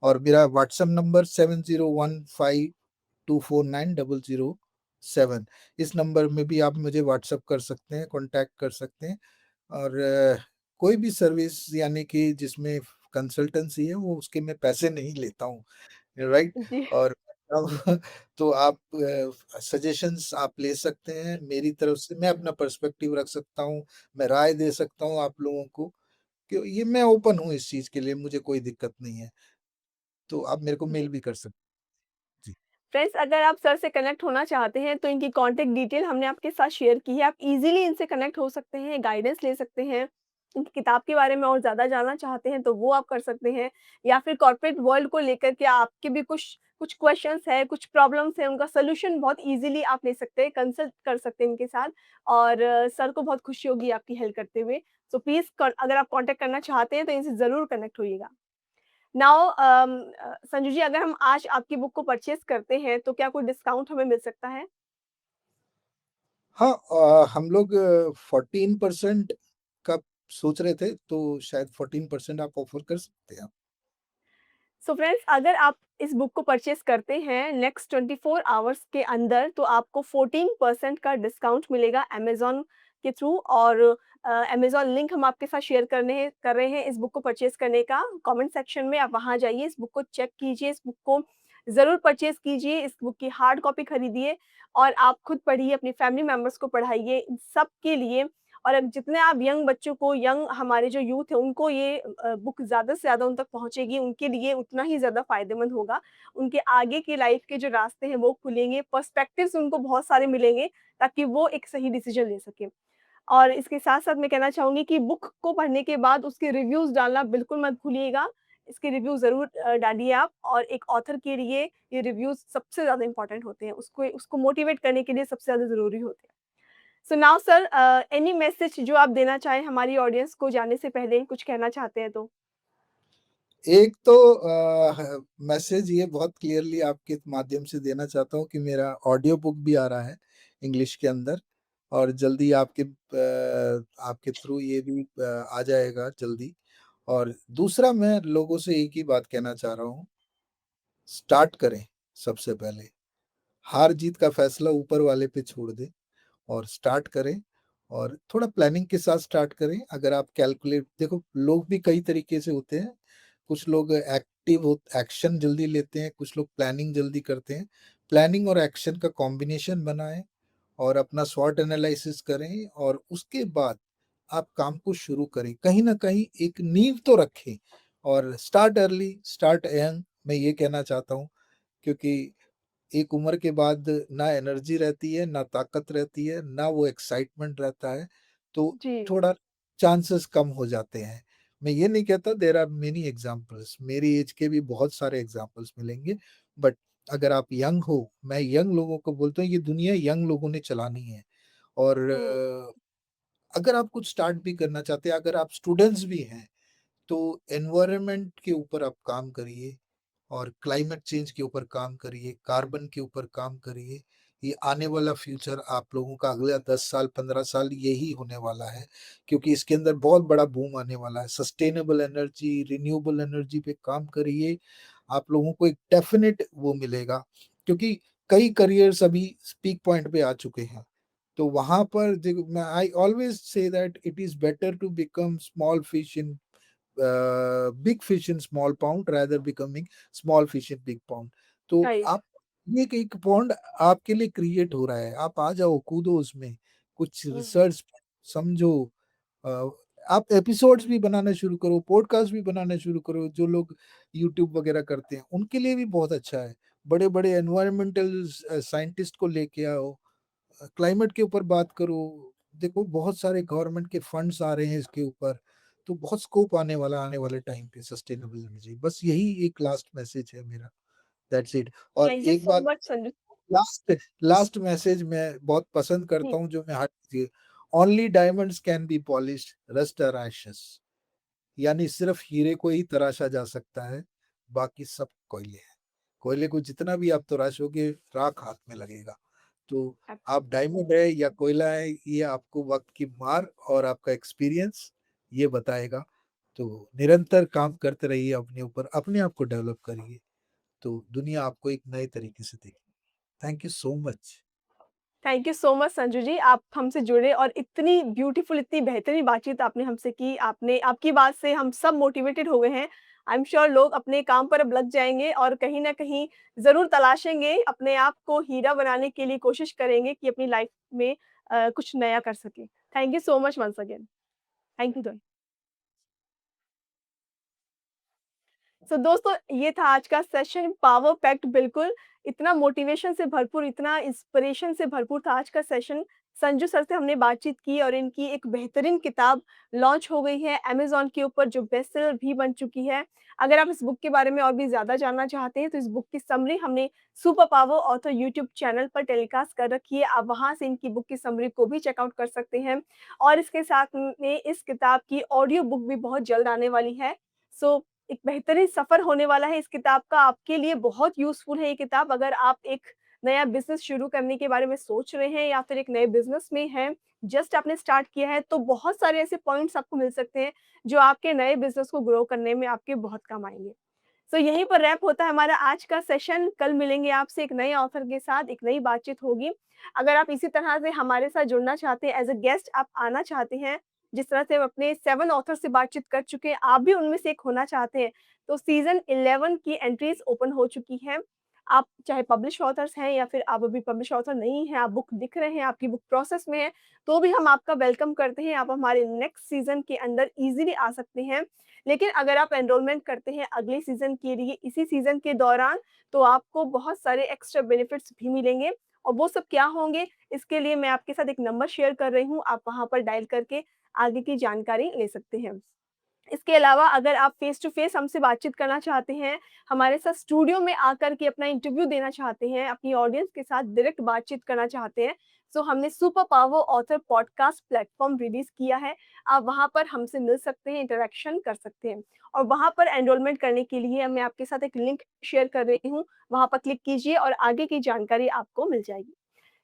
और मेरा व्हाट्सएप नंबर 7015249007। इस नंबर में भी आप मुझे व्हाट्सएप कर सकते हैं, कॉन्टैक्ट कर सकते हैं। और कोई भी सर्विस यानी कि जिसमें कंसल्टेंसी है वो उसके मैं पैसे नहीं लेता हूँ, राइट? जी। और तो आप सजेशंस आप ले सकते हैं मेरी तरफ से, मैं अपना पर्सपेक्टिव रख सकता हूँ, मैं राय दे सकता हूँ आप लोगों को, कि ये मैं ओपन हूँ इस चीज़ के लिए, मुझे कोई दिक्कत नहीं है। तो आप मेरे को मेल जी। भी कर सकते हैं। जी। फ्रेंड्स अगर आप सर से कनेक्ट होना चाहते हैं तो इनकी कॉन्टैक्ट डिटेल हमने आपके साथ शेयर की है। आप इज़िली इनसे कनेक्ट हो सकते हैं, गाइडेंस ले सकते हैं। इनकी किताब के बारे में और ज़्यादा जानना चाहते हैं तो वो आप कर सकते हैं या फिर कॉर्पोरेट वर्ल्ड को लेकर के आपके भी कुछ कुछ क्वेश्चंस हैं, कुछ प्रॉब्लम्स हैं, उनका सॉल्यूशन बहुत इज़िली आप ले सकते हैं, कंसल्ट कर सकते हैं इनके साथ और सर को बहुत खुशी होगी आपकी हेल्प करते हुए। सो प्लीज़ क अगर आप कॉन्टैक्ट करना चाहते हैं तो इनसे ज़रूर कनेक्ट होइएगा। नाउ संजू जी अगर हम आज आपकी बुक को परचेज़ करते हैं, तो क्या कोई डिस्काउंट हमें मिल सकता है? हाँ, हम लोग 14% का सोच रहे थे, तो शायद 14% आप ऑफर कर सकते हैं। सो फ्रेंड्स अगर आप इस बुक को परचेज़ करते हैं नेक्स्ट 24 आवर्स के अंदर, तो आपको 14% का डिस्काउंट मिलेगा अमेज़न के थ्रू और अमेज़न लिंक हम आपके साथ शेयर कर रहे हैं इस बुक को परचेज़ करने का। कमेंट सेक्शन में आप वहाँ जाइए, इस बुक को चेक कीजिए, इस बुक को ज़रूर परचेज़ कीजिए, इस बुक की हार्ड कॉपी खरीदिए और आप खुद पढ़िए, अपनी फैमिली मेंबर्स को पढ़ाइए, इन सब के लिए और अब जितने आप यंग बच्चों को यंग हमारे जो यूथ है उनको ये बुक ज़्यादा से ज़्यादा उन तक पहुँचेगी, उनके लिए उतना ही ज़्यादा फ़ायदेमंद होगा। उनके आगे की लाइफ़ के जो रास्ते हैं वो खुलेंगे, पर्सपेक्टिव्स उनको बहुत सारे मिलेंगे ताकि वो एक सही डिसीज़न ले सकें। और इसके साथ-साथ मैं कहना चाहूँगी कि बुक को पढ़ने के बाद उसके रिव्यूज़ डालना बिल्कुल मत भूलिएगा। इसके रिव्यू ज़रूर डालिए आप और एक ऑथर के लिए ये रिव्यूज़ सबसे ज़्यादा इम्पोर्टेंट होते हैं। उसको उसको मोटिवेट करने के लिए सबसे ज़्यादा ज़रूरी होते हैं। So now sir any message जो आप देना चाहें हमारी ऑडियंस को जाने से पहले कुछ कहना चाहते हैं तो? एक तो मैसेज ये बहुत क्लियरली आपके माध्यम से देना चाहता हूँ कि मेरा ऑडियो बुक भी आ रहा है इंग्लिश के अंदर, और जल्दी आपके थ्रू ये भी आ जाएगा जल्दी। और दूसरा मैं लोगों से एक ही बात कहना चाह रहा हूँ, स्टार्ट करें सबसे पहले। हार-जीत का फैसला ऊपर वाले पे छोड़ दें और स्टार्ट करें, और थोड़ा प्लानिंग के साथ स्टार्ट करें। अगर आप कैलकुलेट देखो, लोग भी कई तरीके से होते हैं। कुछ लोग एक्शन जल्दी लेते हैं, कुछ लोग प्लानिंग जल्दी करते हैं। प्लानिंग और एक्शन का कॉम्बिनेशन बनाएँ और अपना स्वॉट एनालिसिस करें, और उसके बाद आप काम को शुरू करें। कहीं न कहीं एक नींव तो रखें, और स्टार्ट अर्ली, स्टार्ट यंग, मैं ये कहना चाहता हूँ, क्योंकि एक उम्र के बाद ना एनर्जी रहती है, ना ताकत रहती है, ना वो एक्साइटमेंट रहता है, तो जी। थोड़ा चांसेस कम हो जाते हैं। मैं ये नहीं कहता, देयर आर मेनी एग्ज़ाम्पल्स, मेरी एज के भी बहुत सारे एग्ज़ाम्पल्स मिलेंगे, बट अगर आप यंग हो, मैं यंग लोगों को बोलता हूँ, ये दुनिया यंग लोगों ने चलानी है। और हुँ, अगर आप कुछ स्टार्ट भी करना चाहते हैं, अगर आप स्टूडेंट्स भी हैं, तो एनवायरनमेंट के ऊपर आप काम करिए, और क्लाइमेट चेंज के ऊपर काम करिए, कार्बन के ऊपर काम करिए। ये आने वाला फ्यूचर आप लोगों का अगला 10 साल, 15 साल यही होने वाला है, क्योंकि इसके अंदर बहुत बड़ा बूम आने वाला है। सस्टेनेबल एनर्जी, रिन्यूएबल एनर्जी पे काम करिए, आप लोगों को एक डेफ़िनिट वो मिलेगा, क्योंकि कई करियर्स अभी पीक पॉइंट पे आ चुके हैं। तो वहाँ पर देखो, मैं I always say that it is better to become small fish in big fish in small pond rather becoming small fish in big pond। तो राइट। आप, ये एक पॉन्ड आपके लिए क्रिएट हो रहा है, आप आ जाओ, कूदो उसमें, कुछ हुँ, रिसर्च समझो। अ, आप एपिसोड्स भी बनाना शुरू करो, पॉडकास्ट भी बनाना शुरू करो। जो लोग यूट्यूब वगैरह करते हैं, उनके लिए भी बहुत अच्छा है। बड़े-बड़े एनवायरमेंटल साइंटिस्ट को लेके आओ, क्लाइमेट के ऊपर बात करूँ, देखो बहुत सारे गवर्नमेंट के फंड्स आ रहे हैं इसके ऊपर, तो बहुत स्कोप आने वाले टाइम पे सस्टेनेबल एनर्जी। बस यही एक लास्ट मैसेज है मेरा, दैट्स इट। और थैंक यू एक सो बात, much Sanju. Last last message मैं बहुत पसंद जी, करता हूँ, जो मैं हर only diamonds can be polished, rust are ashes. यानी सिर्फ हीरे को ही तराशा जा सकता है, बाकी सब कोयले हैं। कोयले को जितना भी आप तराशोगे, राख हाथ में लगेगा। तो आप डायमंड है या कोयला है, ये आपको वक्त की मार और आपका एक्सपीरियंस ये बताएगा। तो निरंतर काम करते रहिए अपने ऊपर, अपने आप को डेवलप करिए, तो दुनिया आपको एक नए तरीके से देखेगी। Thank you so much. Thank you so much Sanju ji, आप हमसे जुड़े और इतनी ब्यूटीफुल, इतनी बेहतरीन बातचीत आपने हमसे की। आपने आपकी बात से हम सब मोटिवेटेड हो गए हैं। आई एम श्योर लोग अपने काम पर अब लग जाएँगे और कहीं न कहीं ज़रूर तलाशेंगे, अपने आप को हीरा बनाने के लिए कोशिश करेंगे कि अपनी लाइफ में कुछ नया कर सकें। Thank you so much once again. Thank you. दोस्तों, ये था आज का सेशन, पावर पैक्ड बिल्कुल, इतना मोटिवेशन से भरपूर, इतना इंस्पिरेशन से भरपूर था आज का सेशन। संजू सर से हमने बातचीत की और इनकी एक बेहतरीन किताब लॉन्च हो गई है अमेज़न के ऊपर, जो बेस्ट सेलर भी बन चुकी है। अगर आप इस बुक के बारे में और भी ज़्यादा जानना चाहते हैं, तो इस बुक की समरी हमने super power author YouTube channel पर टेलीकास्ट कर रखी है। आप वहाँ से इनकी बुक की समरी को भी चेकआउट कर सकते हैं और इसके साथ में इस किताब की ऑडियो बुक भी बहुत जल्द आने वाली है। सो एक बेहतरीन सफ़र होने वाला है इस किताब का, आपके लिए बहुत यूज़फुल है ये किताब। अगर आप एक नया बिज़नेस शुरू करने के बारे में सोच रहे हैं या फिर एक नए बिज़नेस में हैं, जस्ट आपने स्टार्ट किया है, तो बहुत सारे ऐसे पॉइंट्स आपको मिल सकते हैं, जो आपके नए बिज़नेस को ग्रो करने में आपके बहुत काम आएँगे। यहीं पर रैप होता है हमारा आज का सेशन। कल मिलेंगे आपसे एक नए ऑथर के साथ, एक नई बातचीत होगी। अगर आप इसी तरह से हमारे साथ जुड़ना चाहते हैं, एज़ अ गेस्ट आप आना चाहते हैं, जिस तरह से हम अपने 7 ऑथर से बातचीत कर चुके हैं, आप भी उनमें से एक होना चाहते हैं, तो सीज़न 11 की एंट्रीज़ ओपन हो चुकी हैं। आप चाहे पब्लिश्ड ऑथर्स हैं या फिर आप अभी पब्लिश्ड ऑथर नहीं हैं, आप बुक लिख रहे हैं, आपकी बुक प्रोसेस में है, तो भी हम आपका वेलकम करते हैं। आप हमारे नेक्स्ट सीज़न के अंदर ईज़िली आ सकते हैं। लेकिन अगर आप एनरोलमेंट करते हैं अगले सीज़न के लिए इसी सीज़न के दौरान, तो आपको बहुत सारे एक्स्ट्रा बेनिफिट्स भी मिलेंगे और वो सब क्या होंगे, इसके लिए मैं आपके साथ एक नंबर शेयर कर रही हूँ, आप वहाँ पर डायल करके आगे की जानकारी ले सकते हैं। इसके अलावा अगर आप फ़ेस टू फ़ेस हमसे बातचीत करना चाहते हैं, हमारे साथ स्टूडियो में आकर के अपना इंटरव्यू देना चाहते हैं, अपनी ऑडियंस के साथ डायरेक्ट बातचीत करना चाहते हैं, हमने super power author podcast platform release किया है। आप वहाँ पर हमसे मिल सकते हैं, इंटरैक्शन कर सकते हैं और वहाँ पर एनरोलमेंट करने के लिए मैं आपके साथ एक लिंक शेयर कर रही हूँ, वहाँ पर क्लिक कीजिए और आगे की जानकारी आपको मिल जाएगी।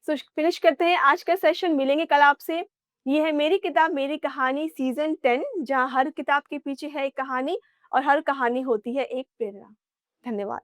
फिनिश करते हैं आज का सेशन, मिलेंगे कल आपसे। ये है मेरी किताब मेरी कहानी सीज़न 10, जहाँ हर किताब के पीछे है एक कहानी और हर कहानी होती है एक प्रेरणा। धन्यवाद।